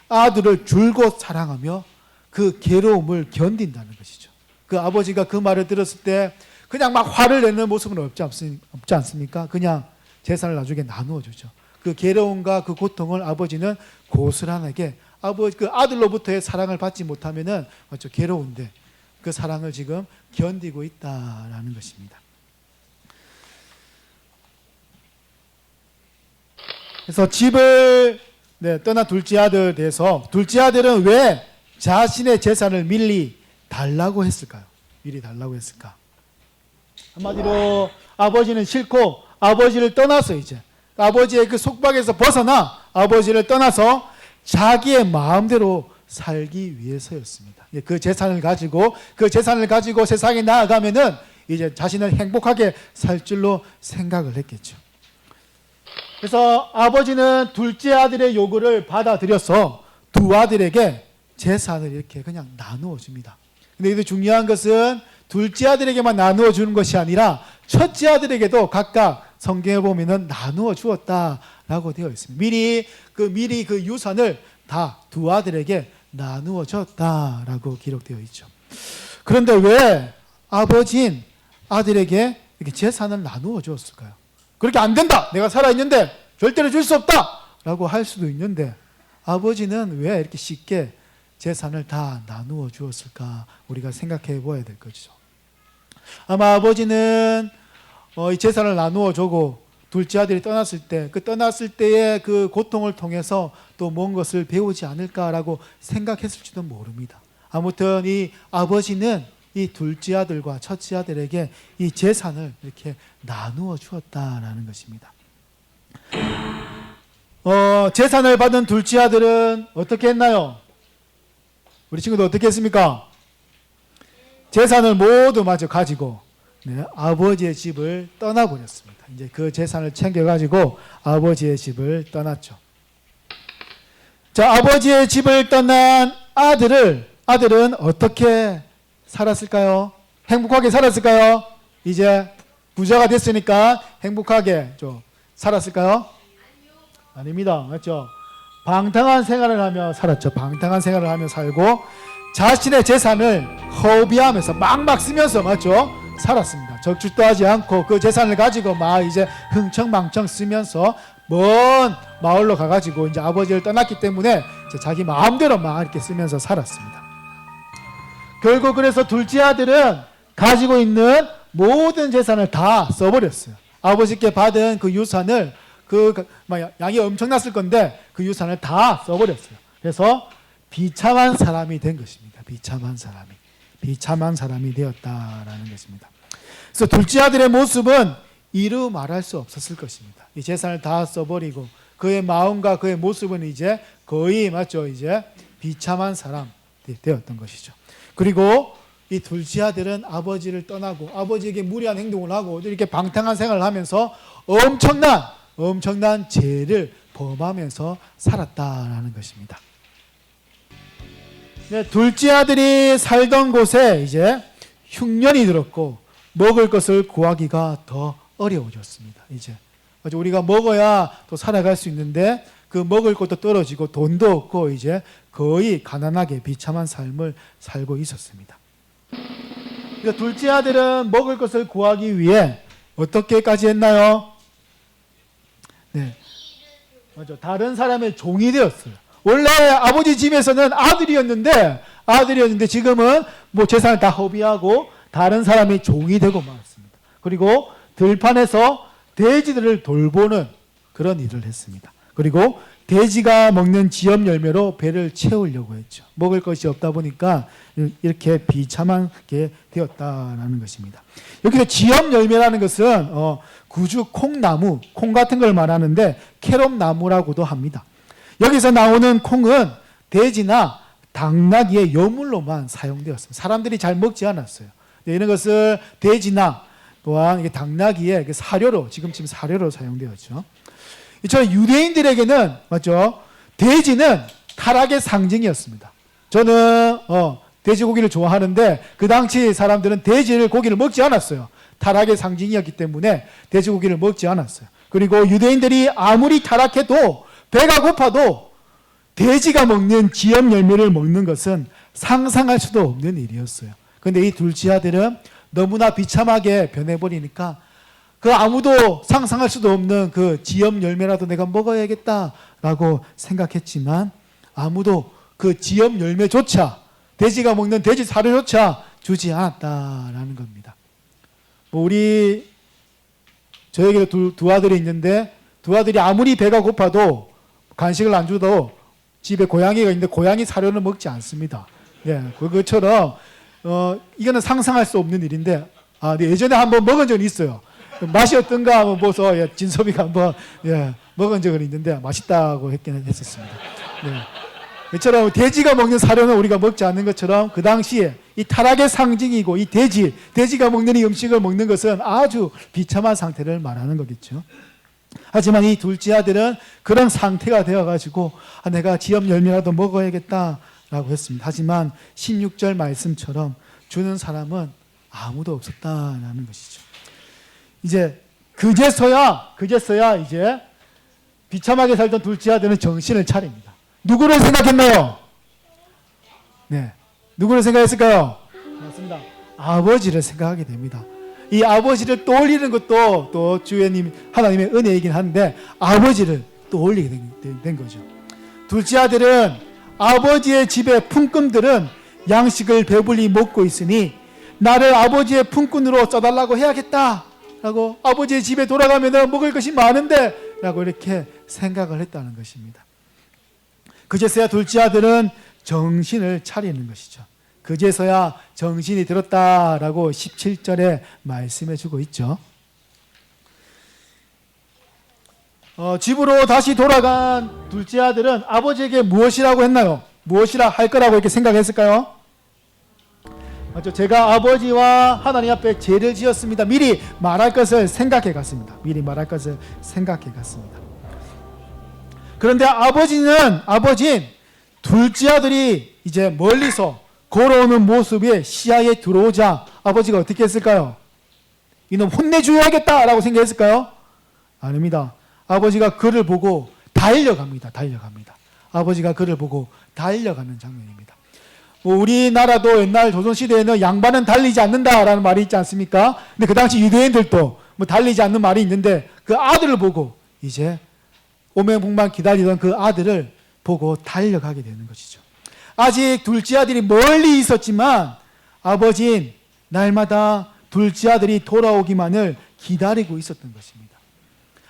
Speaker 1: 아들을 줄곧 사랑하며 그 괴로움을 견딘다는 것이죠. 그 아버지가 그 말을 들었을 때 그냥 막 화를 내는 모습은 없지 않습니까? 그냥 재산을 나중에 나누어 주죠. 그 괴로움과 그 고통을 아버지는 고스란하게, 그 아들로부터의 사랑을 받지 못하면은, 맞죠? 괴로운데 그 사랑을 지금 견디고 있다라는 것입니다. 그래서 집을 떠난 둘째 아들에 대해서, 둘째 아들은 왜 자신의 재산을 미리 달라고 했을까요? 미리 달라고 했을까? 한마디로 아버지는 싫고 아버지를 떠나서 이제 아버지의 그 속박에서 벗어나 아버지를 떠나서 자기의 마음대로 살기 위해서였습니다. 그 재산을 가지고 세상에 나아가면은 이제 자신을 행복하게 살 줄로 생각을 했겠죠. 그래서 아버지는 둘째 아들의 요구를 받아들여서 두 아들에게 재산을 이렇게 그냥 나누어 줍니다. 근데 이제 중요한 것은 둘째 아들에게만 나누어 주는 것이 아니라 첫째 아들에게도 각각 성경에 보면은 나누어 주었다라고 되어 있습니다. 미리 그 유산을 다 두 아들에게 나누어 줬다라고 기록되어 있죠. 그런데 왜 아버지인 아들에게 이렇게 재산을 나누어 주었을까요? 그렇게 안 된다, 내가 살아있는데 절대로 줄 수 없다 라고 할 수도 있는데, 아버지는 왜 이렇게 쉽게 재산을 다 나누어 주었을까? 우리가 생각해 보아야 될 것이죠. 아마 아버지는 이 재산을 나누어 주고 둘째 아들이 떠났을 때의 그 고통을 통해서 또 뭔 것을 배우지 않을까라고 생각했을지도 모릅니다. 아무튼 이 아버지는 이 둘째 아들과 첫째 아들에게 이 재산을 이렇게 나누어 주었다라는 것입니다. 재산을 받은 둘째 아들은 어떻게 했나요? 우리 친구들 어떻게 했습니까? 재산을 모두 마저 가지고 아버지의 집을 떠나버렸습니다. 이제 그 재산을 챙겨가지고 아버지의 집을 떠났죠. 자, 아버지의 집을 떠난 아들은 어떻게 살았을까요? 행복하게 살았을까요? 이제 부자가 됐으니까 행복하게 좀 살았을까요? 아닙니다. 맞죠? 방탕한 생활을 하며 살았죠. 방탕한 생활을 하며 살고 자신의 재산을 허비하면서 막막 쓰면서 맞죠? 살았습니다. 적출도 하지 않고 그 재산을 가지고 막 이제 흥청망청 쓰면서 먼 마을로 가가지고 이제 아버지를 떠났기 때문에 이제 자기 마음대로 막 이렇게 쓰면서 살았습니다. 결국 그래서 둘째 아들은 가지고 있는 모든 재산을 다 써버렸어요. 아버지께 받은 그 유산을 양이 엄청났을 건데 그 유산을 다 써버렸어요. 그래서 비참한 사람이 된 것입니다. 비참한 사람이 되었다라는 것입니다. 그래서 둘째 아들의 모습은 이루 말할 수 없었을 것입니다. 이 재산을 다 써버리고 그의 마음과 그의 모습은 이제 거의 맞죠? 이제 비참한 사람이 되었던 것이죠. 그리고 이 둘째 아들은 아버지를 떠나고 아버지에게 무리한 행동을 하고 이렇게 방탕한 생활을 하면서 엄청난 죄를 범하면서 살았다라는 것입니다. 네, 둘째 아들이 살던 곳에 이제 흉년이 들었고 먹을 것을 구하기가 더 어려워졌습니다. 이제 우리가 먹어야 또 살아갈 수 있는데 그 먹을 것도 떨어지고 돈도 없고 이제 거의 가난하게 비참한 삶을 살고 있었습니다. 그러니까 둘째 아들은 먹을 것을 구하기 위해 어떻게까지 했나요? 네, 맞죠. 다른 사람의 종이 되었어요. 원래 아버지 집에서는 아들이었는데 지금은 뭐 재산을 다 허비하고 다른 사람의 종이 되고 말았습니다. 그리고 들판에서 돼지들을 돌보는 그런 일을 했습니다. 그리고 돼지가 먹는 지엽 열매로 배를 채우려고 했죠. 먹을 것이 없다 보니까 이렇게 비참하게 되었다라는 것입니다. 여기서 지엽 열매라는 것은 구주 콩나무, 콩 같은 걸 말하는데 캐롭나무라고도 합니다. 여기서 나오는 콩은 돼지나 당나귀의 여물로만 사용되었습니다. 사람들이 잘 먹지 않았어요. 이런 것을 돼지나 또한 당나귀의 사료로 지금 사료로 사용되었죠. 이처럼 유대인들에게는 맞죠? 돼지는 타락의 상징이었습니다. 저는 돼지고기를 좋아하는데 그 당시 사람들은 돼지를 고기를 먹지 않았어요. 타락의 상징이었기 때문에 돼지고기를 먹지 않았어요. 그리고 유대인들이 아무리 타락해도 배가 고파도 돼지가 먹는 지엽 열매를 먹는 것은 상상할 수도 없는 일이었어요. 그런데 이 둘째 아들은 너무나 비참하게 변해버리니까 그 아무도 상상할 수도 없는 그 지엽 열매라도 내가 먹어야겠다라고 생각했지만 아무도 그 지엽 열매조차 돼지가 먹는 돼지 사료조차 주지 않았다라는 겁니다. 저에게도 두 아들이 있는데 두 아들이 아무리 배가 고파도 간식을 안 줘도 집에 고양이가 있는데 고양이 사료는 먹지 않습니다. 예, 그것처럼 이거는 상상할 수 없는 일인데 네, 예전에 한번 먹은 적이 있어요. 맛이 어떤가 한번 보서 진섭이가 한번 먹은 적은 있는데 맛있다고 했었습니다. 네. 이처럼 돼지가 먹는 사료는 우리가 먹지 않는 것처럼 그 당시에 이 타락의 상징이고 이 돼지가 먹는 이 음식을 먹는 것은 아주 비참한 상태를 말하는 거겠죠. 하지만 이 둘째 아들은 그런 상태가 되어가지고 내가 지엽 열매라도 먹어야겠다라고 했습니다. 하지만 16절 말씀처럼 주는 사람은 아무도 없었다라는 것이죠. 이제 그제서야 이제 비참하게 살던 둘째 아들은 정신을 차립니다. 누구를 생각했나요? 네, 누구를 생각했을까요? 맞습니다. 아버지를 생각하게 됩니다. 이 아버지를 떠올리는 것도 또 주님 하나님의 은혜이긴 한데 아버지를 떠올리게 된 거죠. 둘째 아들은 아버지의 집의 품꾼들은 양식을 배불리 먹고 있으니 나를 아버지의 품꾼으로 써달라고 해야겠다라고 아버지의 집에 돌아가면 먹을 것이 많은데 라고 이렇게 생각을 했다는 것입니다. 그제서야 둘째 아들은 정신을 차리는 것이죠. 그제서야 정신이 들었다라고 17절에 말씀해 주고 있죠. 집으로 다시 돌아간 둘째 아들은 아버지에게 무엇이라고 했나요? 무엇이라 할 거라고 이렇게 생각했을까요? 맞죠? 제가 아버지와 하나님 앞에 죄를 지었습니다. 미리 말할 것을 생각해 갔습니다. 그런데 아버진 둘째 아들이 이제 멀리서 걸어오는 모습에 시야에 들어오자 아버지가 어떻게 했을까요? 이놈 혼내줘야겠다라고 생각했을까요? 아닙니다. 아버지가 그를 보고 달려갑니다. 아버지가 그를 보고 달려가는 장면입니다. 뭐 우리나라도 옛날 조선시대에는 양반은 달리지 않는다라는 말이 있지 않습니까? 근데 그 당시 유대인들도 뭐 달리지 않는 말이 있는데 그 아들을 보고 이제 오매복만 기다리던 그 아들을 보고 달려가게 되는 것이죠. 아직 둘째 아들이 멀리 있었지만 아버지는 날마다 둘째 아들이 돌아오기만을 기다리고 있었던 것입니다.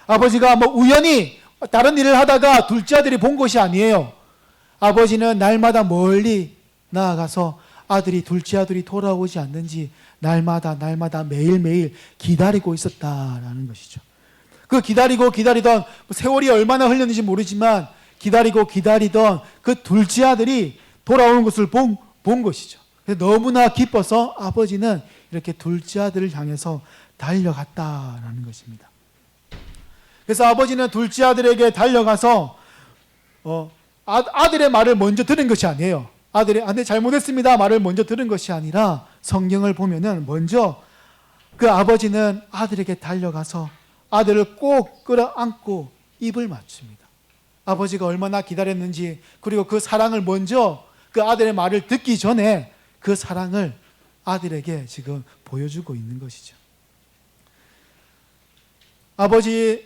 Speaker 1: 아버지가 뭐 우연히 다른 일을 하다가 둘째 아들이 본 것이 아니에요. 아버지는 날마다 멀리 나아가서 둘째 아들이 돌아오지 않는지 날마다 매일매일 기다리고 있었다라는 것이죠. 그 기다리던 세월이 얼마나 흘렸는지 모르지만 기다리던 그 둘째 아들이 돌아오는 것을 본 것이죠. 그래서 너무나 기뻐서 아버지는 이렇게 둘째 아들을 향해서 달려갔다라는 것입니다. 그래서 아버지는 둘째 아들에게 달려가서 아들의 말을 먼저 들은 것이 아니에요. 아들이 잘못했습니다 말을 먼저 들은 것이 아니라 성경을 보면은 먼저 그 아버지는 아들에게 달려가서 아들을 꼭 끌어안고 입을 맞춥니다. 아버지가 얼마나 기다렸는지, 그리고 그 사랑을 먼저 그 아들의 말을 듣기 전에 그 사랑을 아들에게 지금 보여주고 있는 것이죠. 아버지의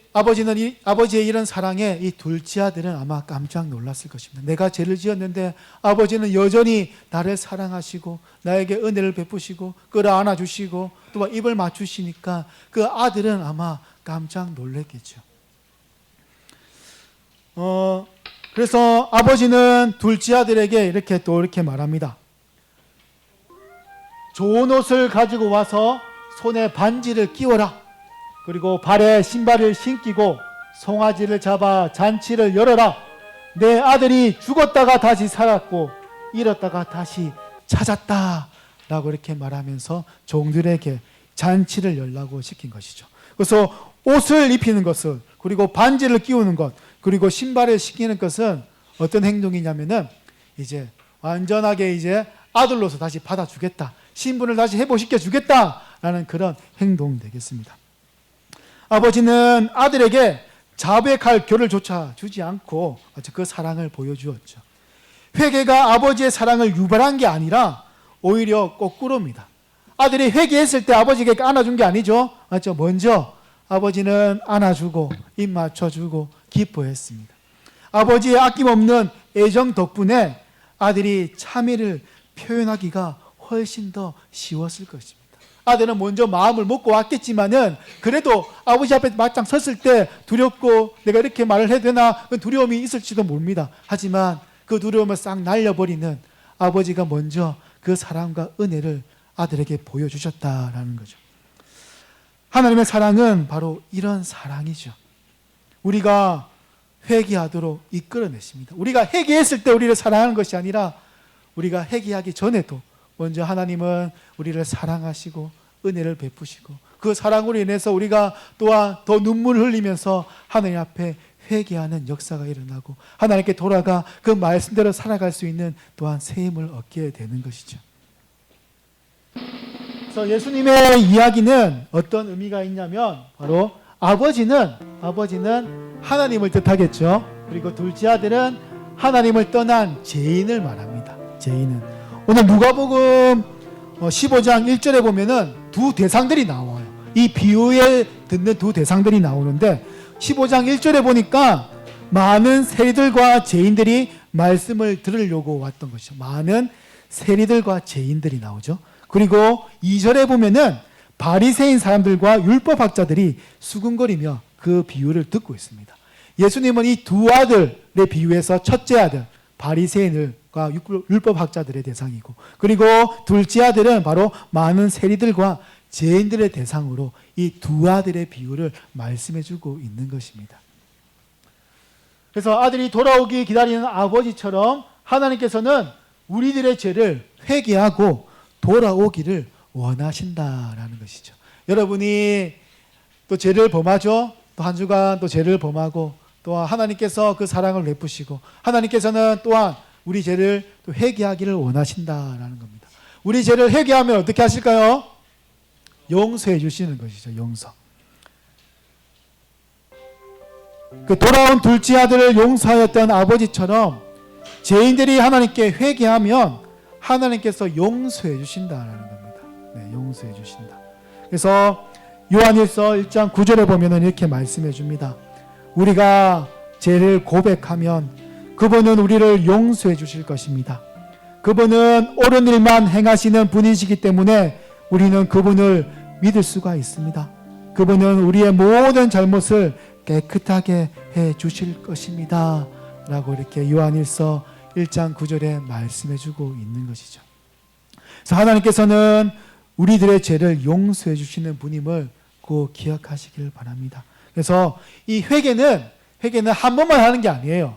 Speaker 1: 이런 사랑에 이 둘째 아들은 아마 깜짝 놀랐을 것입니다. 내가 죄를 지었는데 아버지는 여전히 나를 사랑하시고 나에게 은혜를 베푸시고 끌어안아 주시고 또 입을 맞추시니까 그 아들은 아마 깜짝 놀랐겠죠. 그래서 아버지는 둘째 아들에게 이렇게 말합니다. 좋은 옷을 가지고 와서 손에 반지를 끼워라. 그리고 발에 신발을 신기고 송아지를 잡아 잔치를 열어라. 내 아들이 죽었다가 다시 살았고 잃었다가 다시 찾았다 라고 이렇게 말하면서 종들에게 잔치를 열라고 시킨 것이죠. 그래서 옷을 입히는 것을, 그리고 반지를 끼우는 것, 그리고 신발을 신기는 것은 어떤 행동이냐면은 이제 완전하게 이제 아들로서 다시 받아주겠다, 신분을 다시 회복시켜 주겠다라는 그런 행동 되겠습니다. 아버지는 아들에게 자백할 교를조차 주지 않고 그 사랑을 보여주었죠. 회개가 아버지의 사랑을 유발한 게 아니라 오히려 거꾸로입니다. 아들이 회개했을 때 아버지에게 안아준 게 아니죠. 맞죠? 먼저 아버지는 안아주고 입 맞춰주고 기뻐했습니다. 아버지의 아낌없는 애정 덕분에 아들이 참회를 표현하기가 훨씬 더 쉬웠을 것입니다. 아들은 먼저 마음을 먹고 왔겠지만은 그래도 아버지 앞에 맞짱 섰을 때 두렵고 내가 이렇게 말을 해도 되나 그 두려움이 있을지도 모릅니다. 하지만 그 두려움을 싹 날려버리는 아버지가 먼저 그 사랑과 은혜를 아들에게 보여주셨다라는 거죠. 하나님의 사랑은 바로 이런 사랑이죠. 우리가 회개하도록 이끌어내십니다. 우리가 회개했을 때 우리를 사랑하는 것이 아니라 우리가 회개하기 전에도 먼저 하나님은 우리를 사랑하시고 은혜를 베푸시고 그 사랑으로 인해서 우리가 또한 더 눈물을 흘리면서 하나님 앞에 회개하는 역사가 일어나고 하나님께 돌아가 그 말씀대로 살아갈 수 있는 또한 새 힘을 얻게 되는 것이죠. 그래서 예수님의 이야기는 어떤 의미가 있냐면 바로 아버지는 하나님을 뜻하겠죠. 그리고 둘째 아들은 하나님을 떠난 죄인을 말합니다. 죄인은 오늘 누가복음 15장 1절에 보면은 두 대상들이 나와요. 이 비유에 듣는 두 대상들이 나오는데 15장 1절에 보니까 많은 세리들과 죄인들이 말씀을 들으려고 왔던 것이죠. 많은 세리들과 죄인들이 나오죠. 그리고 2절에 보면은 바리새인 사람들과 율법학자들이 수군거리며 그 비유를 듣고 있습니다. 예수님은 이 두 아들의 비유에서 첫째 아들 바리새인과 율법학자들의 대상이고 그리고 둘째 아들은 바로 많은 세리들과 죄인들의 대상으로 이 두 아들의 비유를 말씀해주고 있는 것입니다. 그래서 아들이 돌아오기 기다리는 아버지처럼 하나님께서는 우리들의 죄를 회개하고 돌아오기를 원하신다라는 것이죠. 여러분이 또 죄를 범하죠. 또 한 주간 또 죄를 범하고 또 하나님께서 그 사랑을 베푸시고 하나님께서는 또한 우리 죄를 또 회개하기를 원하신다라는 겁니다. 우리 죄를 회개하면 어떻게 하실까요? 용서해 주시는 것이죠. 용서. 그 돌아온 둘째 아들을 용서하였던 아버지처럼 죄인들이 하나님께 회개하면 하나님께서 용서해 주신다라는 겁니다. 네, 용서해 주신다. 그래서 요한일서 1장 9절에 보면은 이렇게 말씀해 줍니다. 우리가 죄를 고백하면 그분은 우리를 용서해 주실 것입니다. 그분은 옳은 일만 행하시는 분이시기 때문에 우리는 그분을 믿을 수가 있습니다. 그분은 우리의 모든 잘못을 깨끗하게 해 주실 것입니다. 라고 이렇게 요한일서 1장 9절에 말씀해 주고 있는 것이죠. 그래서 하나님께서는 우리들의 죄를 용서해 주시는 분임을 꼭 기억하시길 바랍니다. 그래서 이 회개는 한 번만 하는 게 아니에요.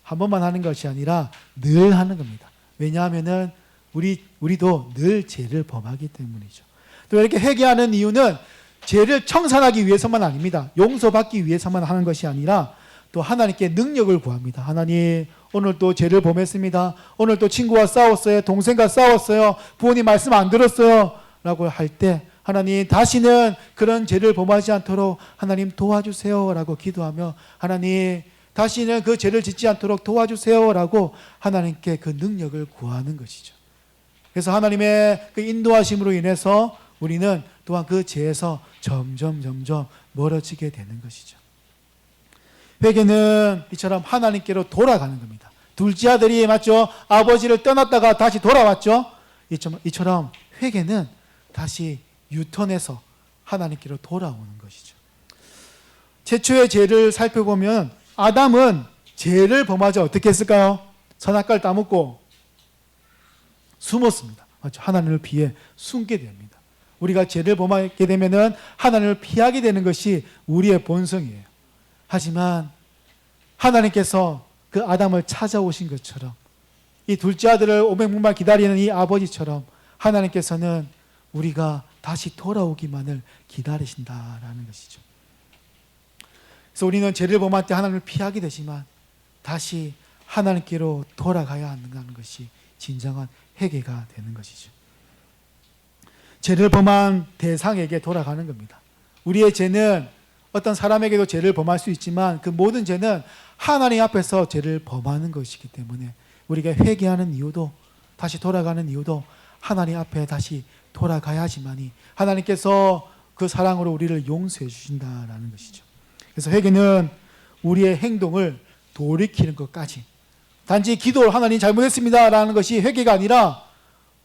Speaker 1: 한 번만 하는 것이 아니라 늘 하는 겁니다. 왜냐하면은 우리도 늘 죄를 범하기 때문이죠. 또 이렇게 회개하는 이유는 죄를 청산하기 위해서만 아닙니다. 용서받기 위해서만 하는 것이 아니라 또 하나님께 능력을 구합니다. 하나님, 오늘 또 죄를 범했습니다. 오늘 또 친구와 싸웠어요. 동생과 싸웠어요. 부모님 말씀 안 들었어요. 라고 할 때 하나님, 다시는 그런 죄를 범하지 않도록 하나님 도와주세요. 라고 기도하며 하나님, 다시는 그 죄를 짓지 않도록 도와주세요. 라고 하나님께 그 능력을 구하는 것이죠. 그래서 하나님의 그 인도하심으로 인해서 우리는 또한 그 죄에서 점점 멀어지게 되는 것이죠. 회개는 이처럼 하나님께로 돌아가는 겁니다. 둘째 아들이 맞죠? 아버지를 떠났다가 다시 돌아왔죠? 이처럼 회개는 다시 유턴해서 하나님께로 돌아오는 것이죠. 최초의 죄를 살펴보면 아담은 죄를 범하자 어떻게 했을까요? 선악과를 따먹고 숨었습니다. 맞죠? 하나님을 피해 숨게 됩니다. 우리가 죄를 범하게 되면은 하나님을 피하게 되는 것이 우리의 본성이에요. 하지만 하나님께서 그 아담을 찾아오신 것처럼 이 둘째 아들을 500분만 기다리는 이 아버지처럼 하나님께서는 우리가 다시 돌아오기만을 기다리신다라는 것이죠. 그래서 우리는 죄를 범할 때 하나님을 피하게 되지만 다시 하나님께로 돌아가야 한다는 것이 진정한 회개가 되는 것이죠. 죄를 범한 대상에게 돌아가는 겁니다. 우리의 죄는 어떤 사람에게도 죄를 범할 수 있지만 그 모든 죄는 하나님 앞에서 죄를 범하는 것이기 때문에 우리가 회개하는 이유도, 다시 돌아가는 이유도 하나님 앞에 다시 돌아가야지만이 하나님께서 그 사랑으로 우리를 용서해 주신다라는 것이죠. 그래서 회개는 우리의 행동을 돌이키는 것까지, 단지 기도를 하나님 잘못했습니다라는 것이 회개가 아니라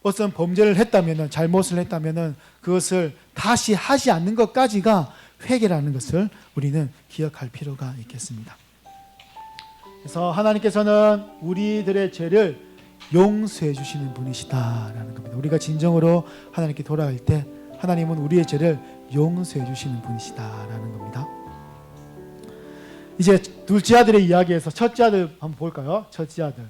Speaker 1: 어떤 범죄를 했다면, 잘못을 했다면 그것을 다시 하지 않는 것까지가 회개라는 것을 우리는 기억할 필요가 있겠습니다. 그래서 하나님께서는 우리들의 죄를 용서해 주시는 분이시다라는 겁니다. 우리가 진정으로 하나님께 돌아갈 때 하나님은 우리의 죄를 용서해 주시는 분이시다라는 겁니다. 이제 둘째 아들의 이야기에서 첫째 아들 한번 볼까요? 첫째 아들.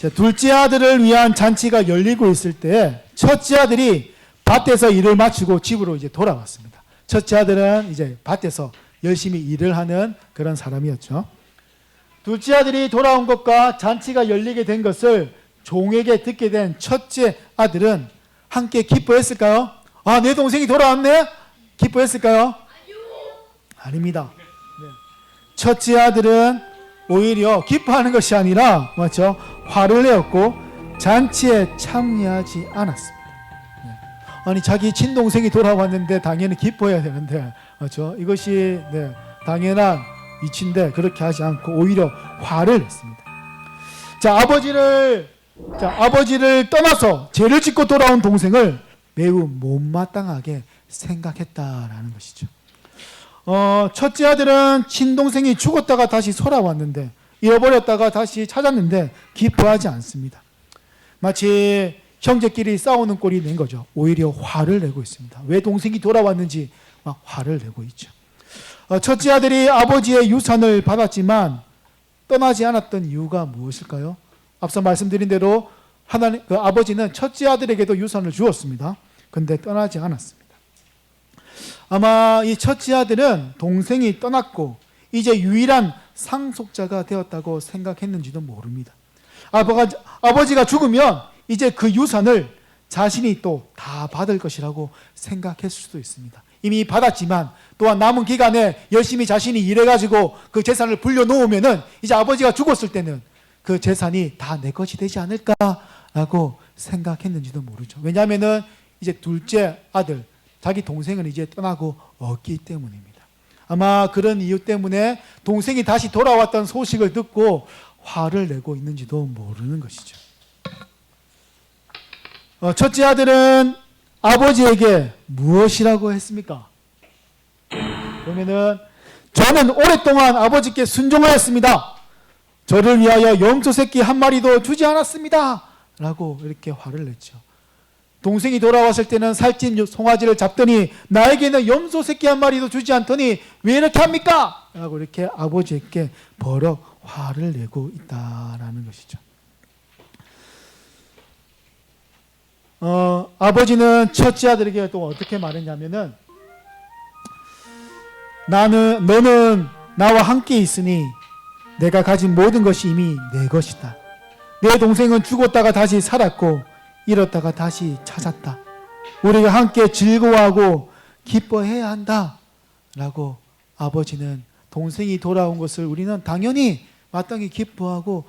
Speaker 1: 자, 둘째 아들을 위한 잔치가 열리고 있을 때 첫째 아들이 밭에서 일을 마치고 집으로 이제 돌아왔습니다. 첫째 아들은 이제 밭에서 열심히 일을 하는 그런 사람이었죠. 둘째 아들이 돌아온 것과 잔치가 열리게 된 것을 종에게 듣게 된 첫째 아들은 함께 기뻐했을까요? 아, 내 동생이 돌아왔네? 기뻐했을까요? 아닙니다. 네. 첫째 아들은 오히려 기뻐하는 것이 아니라 맞죠? 화를 내었고 잔치에 참여하지 않았습니다. 네. 아니, 자기 친동생이 돌아왔는데 당연히 기뻐해야 되는데 맞죠? 이것이 네, 당연한 이치인데 그렇게 하지 않고 오히려 화를 냈습니다. 자, 아버지를 떠나서 죄를 짓고 돌아온 동생을 매우 못마땅하게 생각했다라는 것이죠. 첫째 아들은 친동생이 죽었다가 다시 돌아왔는데, 잃어버렸다가 다시 찾았는데 기뻐하지 않습니다. 마치 형제끼리 싸우는 꼴이 낸 거죠. 오히려 화를 내고 있습니다. 왜 동생이 돌아왔는지 막 화를 내고 있죠. 첫째 아들이 아버지의 유산을 받았지만 떠나지 않았던 이유가 무엇일까요? 앞서 말씀드린 대로 그 아버지는 첫째 아들에게도 유산을 주었습니다. 그런데 떠나지 않았습니다. 아마 이 첫째 아들은 동생이 떠났고 이제 유일한 상속자가 되었다고 생각했는지도 모릅니다. 아버지가 죽으면 이제 그 유산을 자신이 또 다 받을 것이라고 생각했을 수도 있습니다. 이미 받았지만 또한 남은 기간에 열심히 자신이 일해가지고 그 재산을 불려놓으면은 이제 아버지가 죽었을 때는 그 재산이 다 내 것이 되지 않을까라고 생각했는지도 모르죠. 왜냐하면은 이제 둘째 아들, 자기 동생은 이제 떠나고 없기 때문입니다. 아마 그런 이유 때문에 동생이 다시 돌아왔던 소식을 듣고 화를 내고 있는지도 모르는 것이죠. 첫째 아들은 아버지에게 무엇이라고 했습니까? 그러면은 저는 오랫동안 아버지께 순종하였습니다. 저를 위하여 염소 새끼 한 마리도 주지 않았습니다. 라고 이렇게 화를 냈죠. 동생이 돌아왔을 때는 살찐 송아지를 잡더니 나에게는 염소 새끼 한 마리도 주지 않더니 왜 이렇게 합니까? 라고 이렇게 아버지에게 버럭 화를 내고 있다라는 것이죠. 아버지는 첫째 아들에게 또 어떻게 말했냐면은 너는 나와 함께 있으니 내가 가진 모든 것이 이미 내 것이다. 내 동생은 죽었다가 다시 살았고 잃었다가 다시 찾았다. 우리가 함께 즐거워하고 기뻐해야 한다. 라고 아버지는 동생이 돌아온 것을 우리는 당연히 마땅히 기뻐하고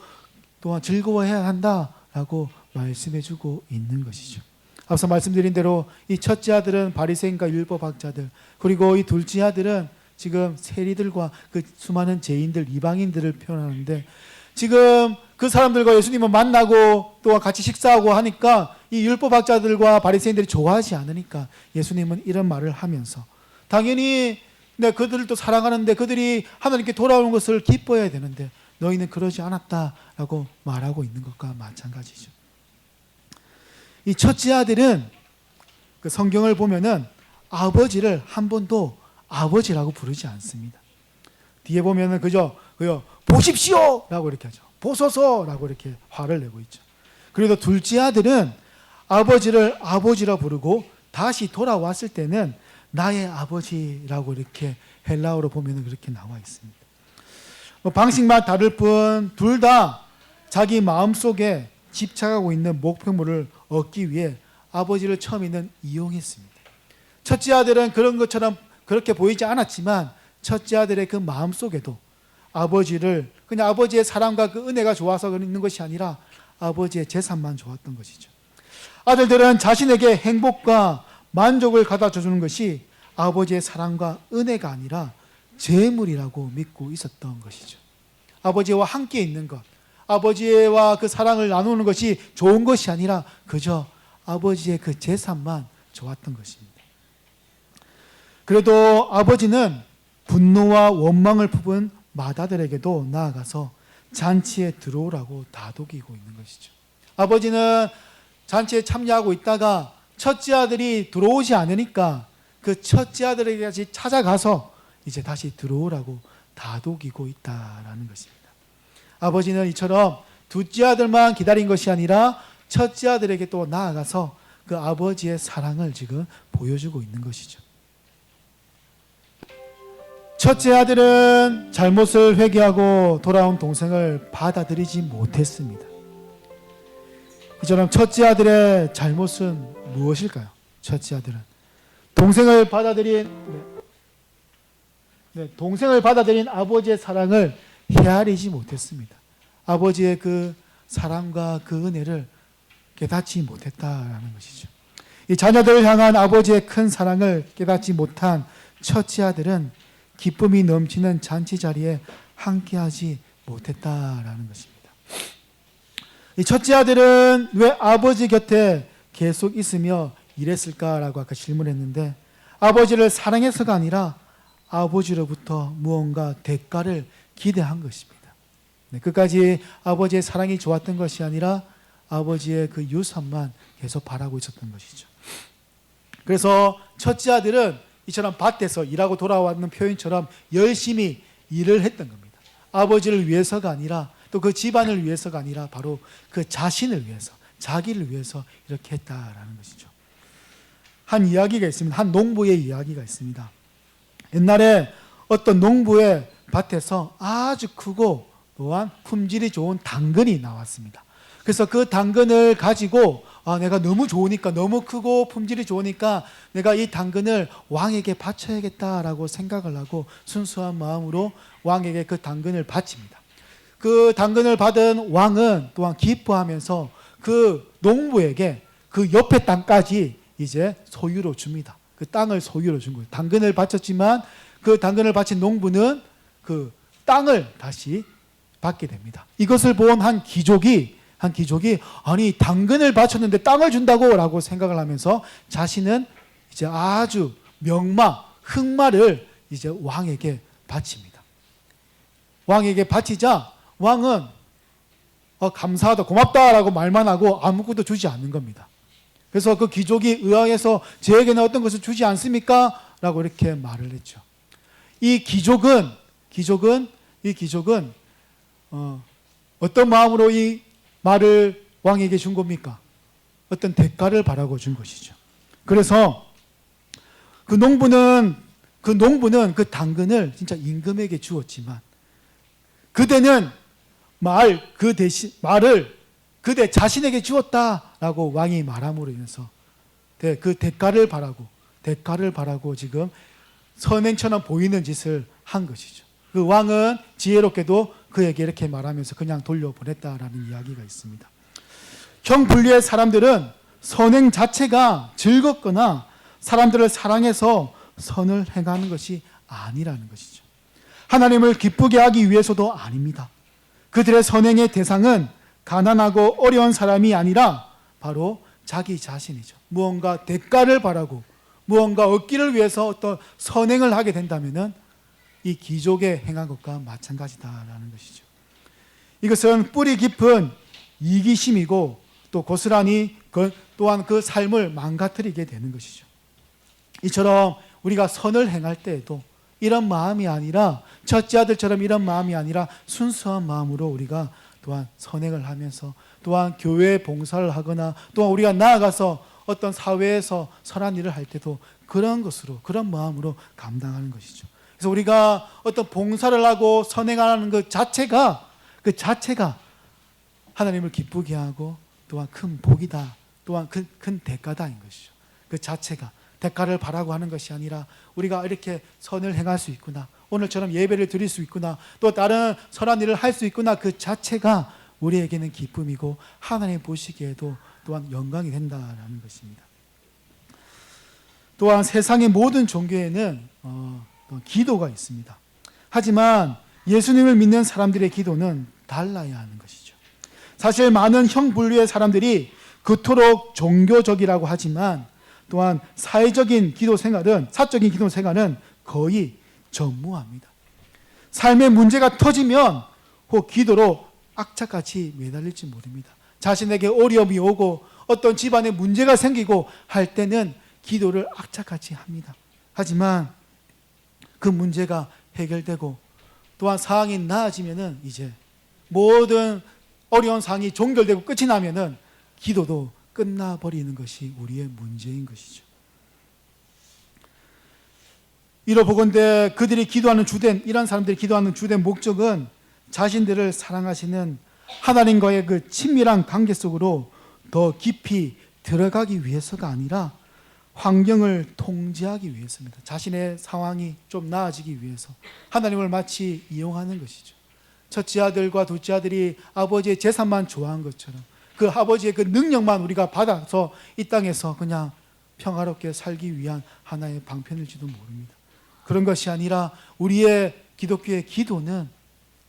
Speaker 1: 또한 즐거워해야 한다. 라고 말씀해주고 있는 것이죠. 앞서 말씀드린 대로 이 첫째 아들은 바리새인과 율법학자들, 그리고 이 둘째 아들은 지금 세리들과 그 수많은 죄인들, 이방인들을 표현하는데, 지금 그 사람들과 예수님을 만나고 또 같이 식사하고 하니까 이 율법학자들과 바리새인들이 좋아하지 않으니까 예수님은 이런 말을 하면서, 당연히 그들을 또 사랑하는데 그들이 하나님께 돌아오는 것을 기뻐해야 되는데 너희는 그러지 않았다라고 말하고 있는 것과 마찬가지죠. 이 첫째 아들은 그 성경을 보면은 아버지를 한 번도 아버지라고 부르지 않습니다. 뒤에 보면은 그저 보십시오! 라고 이렇게 하죠. 보소서! 라고 이렇게 화를 내고 있죠. 그리고 둘째 아들은 아버지를 아버지라 부르고 다시 돌아왔을 때는 나의 아버지라고 이렇게 헬라어로 보면은 그렇게 나와 있습니다. 방식만 다를 뿐 둘 다 자기 마음속에 집착하고 있는 목표물을 얻기 위해 아버지를 처음에는 이용했습니다. 첫째 아들은 그런 것처럼 그렇게 보이지 않았지만 첫째 아들의 그 마음속에도 아버지를 그냥 아버지의 사랑과 그 은혜가 좋아서 있는 것이 아니라 아버지의 재산만 좋았던 것이죠. 아들들은 자신에게 행복과 만족을 갖다 주는 것이 아버지의 사랑과 은혜가 아니라 재물이라고 믿고 있었던 것이죠. 아버지와 함께 있는 것, 아버지와 그 사랑을 나누는 것이 좋은 것이 아니라 그저 아버지의 그 재산만 좋았던 것입니다. 그래도 아버지는 분노와 원망을 품은 맏아들에게도 나아가서 잔치에 들어오라고 다독이고 있는 것이죠. 아버지는 잔치에 참여하고 있다가 첫째 아들이 들어오지 않으니까 그 첫째 아들에게 다시 찾아가서 이제 다시 들어오라고 다독이고 있다라는 것입니다. 아버지는 이처럼 둘째 아들만 기다린 것이 아니라 첫째 아들에게 또 나아가서 그 아버지의 사랑을 지금 보여주고 있는 것이죠. 첫째 아들은 잘못을 회개하고 돌아온 동생을 받아들이지 못했습니다. 이처럼 첫째 아들의 잘못은 무엇일까요? 첫째 아들은 동생을 받아들인 아버지의 사랑을 헤아리지 못했습니다. 아버지의 그 사랑과 그 은혜를 깨닫지 못했다라는 것이죠. 이 자녀들을 향한 아버지의 큰 사랑을 깨닫지 못한 첫째 아들은 기쁨이 넘치는 잔치 자리에 함께하지 못했다라는 것입니다. 이 첫째 아들은 왜 아버지 곁에 계속 있으며 일했을까라고 아까 질문했는데, 아버지를 사랑해서가 아니라 아버지로부터 무언가 대가를 기대한 것입니다. 끝까지 아버지의 사랑이 좋았던 것이 아니라 아버지의 그 유산만 계속 바라고 있었던 것이죠. 그래서 첫째 아들은 이처럼 밭에서 일하고 돌아왔는 표현처럼 열심히 일을 했던 겁니다. 아버지를 위해서가 아니라 또 그 집안을 위해서가 아니라 바로 그 자신을 위해서, 자기를 위해서 이렇게 했다라는 것이죠. 한 이야기가 있습니다. 한 농부의 이야기가 있습니다. 옛날에 어떤 농부의 밭에서 아주 크고 또한 품질이 좋은 당근이 나왔습니다. 그래서 그 당근을 가지고 내가 너무 좋으니까, 너무 크고 품질이 좋으니까 내가 이 당근을 왕에게 바쳐야겠다라고 생각을 하고 순수한 마음으로 왕에게 그 당근을 바칩니다. 그 당근을 받은 왕은 또한 기뻐하면서 그 농부에게 그 옆에 땅까지 이제 소유로 줍니다. 그 땅을 소유로 준 거예요. 당근을 바쳤지만 그 당근을 바친 농부는 그 땅을 다시 받게 됩니다. 이것을 본 한 귀족이 아니 당근을 바쳤는데 땅을 준다고라고 생각을 하면서 자신은 이제 아주 흑마를 이제 왕에게 바칩니다. 왕에게 바치자 왕은 감사하다, 고맙다라고 말만 하고 아무것도 주지 않는 겁니다. 그래서 그 귀족이 의아해서 저에게는 어떤 것을 주지 않습니까? 라고 이렇게 말을 했죠. 이 귀족은 어떤 마음으로 이 말을 왕에게 준 겁니까? 어떤 대가를 바라고 준 것이죠. 그래서 그 농부는 그 당근을 진짜 임금에게 주었지만 그대는 말을 그대 자신에게 주었다라고 왕이 말함으로 인해서 그 대가를 바라고 지금 선행처럼 보이는 짓을 한 것이죠. 그 왕은 지혜롭게도 그에게 이렇게 말하면서 그냥 돌려보냈다라는 이야기가 있습니다. 형 분류의 사람들은 선행 자체가 즐겁거나 사람들을 사랑해서 선을 행하는 것이 아니라는 것이죠. 하나님을 기쁘게 하기 위해서도 아닙니다. 그들의 선행의 대상은 가난하고 어려운 사람이 아니라 바로 자기 자신이죠. 무언가 대가를 바라고 무언가 얻기를 위해서 어떤 선행을 하게 된다면은 이 귀족의 행한 것과 마찬가지다라는 것이죠. 이것은 뿌리 깊은 이기심이고 또 고스란히 또한 그 삶을 망가뜨리게 되는 것이죠. 이처럼 우리가 선을 행할 때에도 이런 마음이 아니라 첫째 아들처럼 이런 마음이 아니라 순수한 마음으로 우리가 또한 선행을 하면서 또한 교회 봉사를 하거나 또한 우리가 나아가서 어떤 사회에서 선한 일을 할 때도 그런 마음으로 감당하는 것이죠. 그래서 우리가 어떤 봉사를 하고 선행하는 그 자체가 하나님을 기쁘게 하고 또한 큰 복이다, 또한 큰 대가다인 것이죠. 그 자체가 대가를 바라고 하는 것이 아니라 우리가 이렇게 선을 행할 수 있구나, 오늘처럼 예배를 드릴 수 있구나, 또 다른 선한 일을 할 수 있구나, 그 자체가 우리에게는 기쁨이고 하나님 보시기에도 또한 영광이 된다라는 것입니다. 또한 세상의 모든 종교에는 기도가 있습니다. 하지만 예수님을 믿는 사람들의 기도는 달라야 하는 것이죠. 사실 많은 형 분류의 사람들이 그토록 종교적이라고 하지만 또한 사적인 기도 생활은 거의 전무합니다. 삶의 문제가 터지면 그 기도로 악착같이 매달릴지 모릅니다. 자신에게 어려움이 오고 어떤 집안에 문제가 생기고 할 때는 기도를 악착같이 합니다. 하지만 그 문제가 해결되고 또한 상황이 나아지면은 이제 모든 어려운 상황이 종결되고 끝이 나면은 기도도 끝나버리는 것이 우리의 문제인 것이죠. 이러보건대 그들이 이런 사람들이 기도하는 주된 목적은 자신들을 사랑하시는 하나님과의 그 친밀한 관계 속으로 더 깊이 들어가기 위해서가 아니라 환경을 통제하기 위해서입니다. 자신의 상황이 좀 나아지기 위해서 하나님을 마치 이용하는 것이죠. 첫째 아들과 둘째 아들이 아버지의 재산만 좋아한 것처럼 그 아버지의 그 능력만 우리가 받아서 이 땅에서 그냥 평화롭게 살기 위한 하나의 방편일지도 모릅니다. 그런 것이 아니라 우리의 기독교의 기도는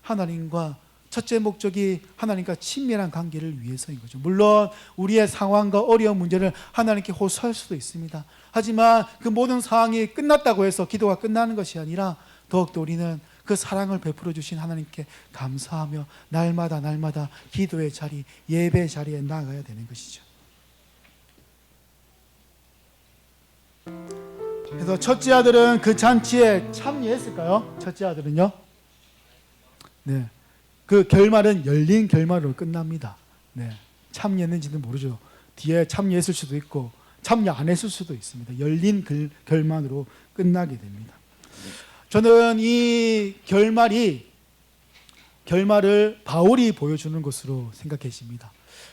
Speaker 1: 하나님과 첫째 목적이 하나님과 친밀한 관계를 위해서인 거죠. 물론 우리의 상황과 어려운 문제를 하나님께 호소할 수도 있습니다. 하지만 그 모든 상황이 끝났다고 해서 기도가 끝나는 것이 아니라 더욱더 우리는 그 사랑을 베풀어 주신 하나님께 감사하며 날마다 기도의 자리, 예배의 자리에 나아가야 되는 것이죠. 그래서 첫째 아들은 그 잔치에 참여했을까요? 첫째 아들은요? 네. 그 결말은 열린 결말로 끝납니다. 네. 참여했는지는 모르죠. 뒤에 참여했을 수도 있고 참여 안 했을 수도 있습니다. 열린 결말로 끝나게 됩니다. 저는 이 결말을 바울이 보여주는 것으로 생각했습니다.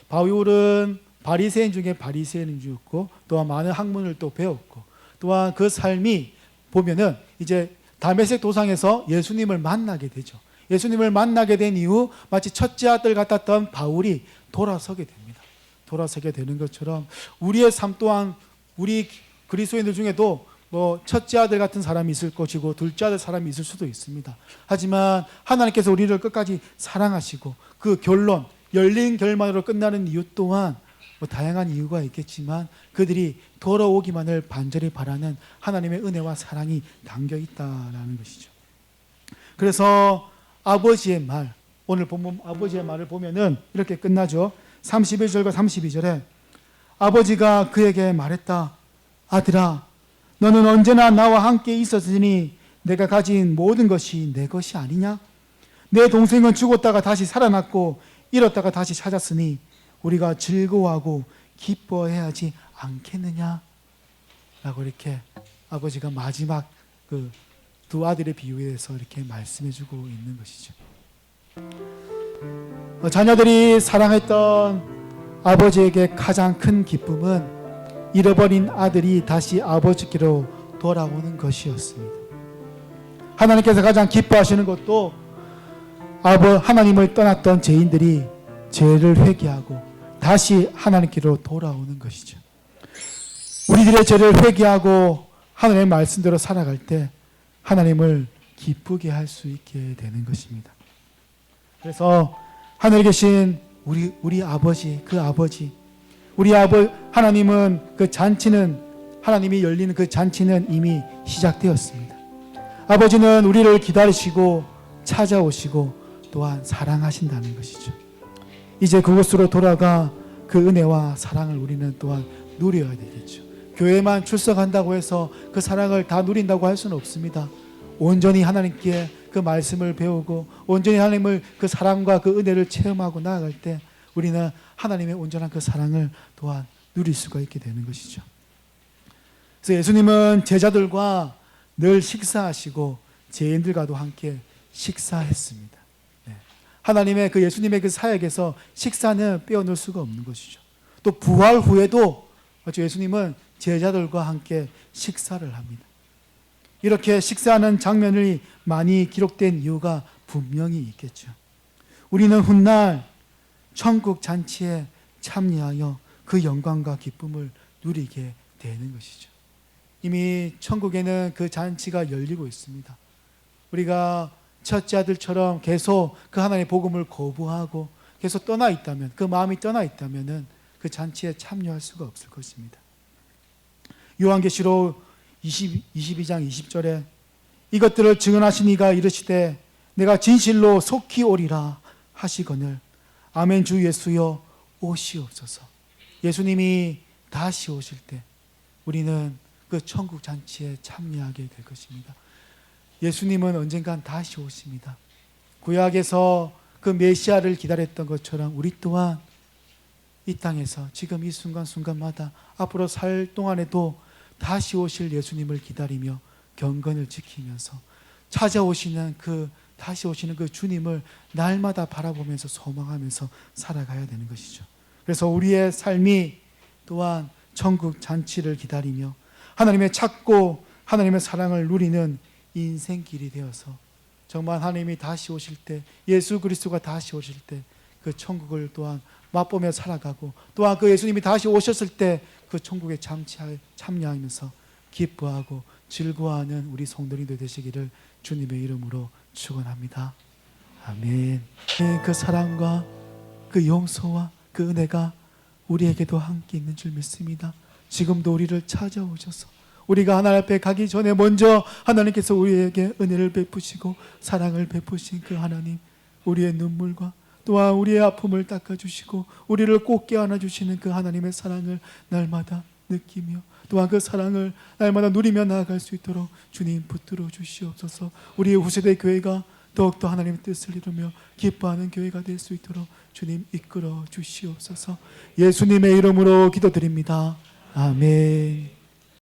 Speaker 1: 바울은 바리새인 중에 바리새인이었고 또한 많은 학문을 또 배웠고 또한 그 삶이 보면은 이제 다메섹 도상에서 예수님을 만나게 되죠. 예수님을 만나게 된 이후 마치 첫째 아들 같았던 바울이 돌아서게 됩니다. 돌아서게 되는 것처럼 우리의 삶 또한 우리 그리스도인들 중에도 뭐 첫째 아들 같은 사람이 있을 것이고 둘째 아들 사람이 있을 수도 있습니다. 하지만 하나님께서 우리를 끝까지 사랑하시고 그 결론, 열린 결말으로 끝나는 이유 또한 뭐 다양한 이유가 있겠지만 그들이 돌아오기만을 간절히 바라는 하나님의 은혜와 사랑이 담겨 있다라는 것이죠. 그래서 아버지의 말, 오늘 본문 아버지의 말을 보면은 이렇게 끝나죠. 31절과 32절에 아버지가 그에게 말했다. 아들아, 너는 언제나 나와 함께 있었으니 내가 가진 모든 것이 내 것이 아니냐? 내 동생은 죽었다가 다시 살아났고 잃었다가 다시 찾았으니 우리가 즐거워하고 기뻐해야지 않겠느냐? 라고 이렇게 아버지가 마지막 그 두 아들의 비유에서 이렇게 말씀해주고 있는 것이죠. 자녀들이 사랑했던 아버지에게 가장 큰 기쁨은 잃어버린 아들이 다시 아버지께로 돌아오는 것이었습니다. 하나님께서 가장 기뻐하시는 것도 하나님을 떠났던 죄인들이 죄를 회개하고 다시 하나님께로 돌아오는 것이죠. 우리들의 죄를 회개하고 하나님의 말씀대로 살아갈 때 하나님을 기쁘게 할 수 있게 되는 것입니다. 그래서 하늘에 계신 우리 아버지, 그 아버지, 하나님은 그 잔치는, 하나님이 열리는 그 잔치는 이미 시작되었습니다. 아버지는 우리를 기다리시고 찾아오시고 또한 사랑하신다는 것이죠. 이제 그곳으로 돌아가 그 은혜와 사랑을 우리는 또한 누려야 되겠죠. 교회만 출석한다고 해서 그 사랑을 다 누린다고 할 수는 없습니다. 온전히 하나님께 그 말씀을 배우고 온전히 하나님을 그 사랑과 그 은혜를 체험하고 나아갈 때 우리는 하나님의 온전한 그 사랑을 또한 누릴 수가 있게 되는 것이죠. 그래서 예수님은 제자들과 늘 식사하시고 죄인들과도 함께 식사했습니다. 하나님의 그 예수님의 그 사역에서 식사는 빼어놓을 수가 없는 것이죠. 또 부활 후에도 예수님은 제자들과 함께 식사를 합니다. 이렇게 식사하는 장면이 많이 기록된 이유가 분명히 있겠죠. 우리는 훗날 천국 잔치에 참여하여 그 영광과 기쁨을 누리게 되는 것이죠. 이미 천국에는 그 잔치가 열리고 있습니다. 우리가 첫째 아들처럼 계속 그 하나님의 복음을 거부하고 계속 떠나 있다면, 그 마음이 떠나 있다면 그 잔치에 참여할 수가 없을 것입니다. 요한계시록 22장 20절에 이것들을 증언하신 이가 이르시되 내가 진실로 속히 오리라 하시거늘 아멘 주 예수여 오시옵소서. 예수님이 다시 오실 때 우리는 그 천국 잔치에 참여하게 될 것입니다. 예수님은 언젠간 다시 오십니다. 구약에서 그 메시아를 기다렸던 것처럼 우리 또한 이 땅에서 지금 이 순간순간마다 앞으로 살 동안에도 다시 오실 예수님을 기다리며 경건을 지키면서 찾아오시는 다시 오시는 그 주님을 날마다 바라보면서 소망하면서 살아가야 되는 것이죠. 그래서 우리의 삶이 또한 천국 잔치를 기다리며 하나님의 찾고 하나님의 사랑을 누리는 인생길이 되어서 정말 하나님이 다시 오실 때, 예수 그리스도가 다시 오실 때 그 천국을 또한 맛보며 살아가고 또한 그 예수님이 다시 오셨을 때 그 천국의 잔치에 참여하면서 기뻐하고 즐거워하는 우리 성도님들 되시기를 주님의 이름으로 축원합니다. 아멘. 그 사랑과 그 용서와 그 은혜가 우리에게도 함께 있는 줄 믿습니다. 지금도 우리를 찾아오셔서 우리가 하나님 앞에 가기 전에 먼저 하나님께서 우리에게 은혜를 베푸시고 사랑을 베푸신 그 하나님, 우리의 눈물과 또한 우리의 아픔을 닦아주시고 우리를 꼭 깨어나주시는 그 하나님의 사랑을 날마다 느끼며 또한 그 사랑을 날마다 누리며 나아갈 수 있도록 주님 붙들어 주시옵소서. 우리의 후세대 교회가 더욱더 하나님의 뜻을 이루며 기뻐하는 교회가 될 수 있도록 주님 이끌어 주시옵소서. 예수님의 이름으로 기도드립니다. 아멘.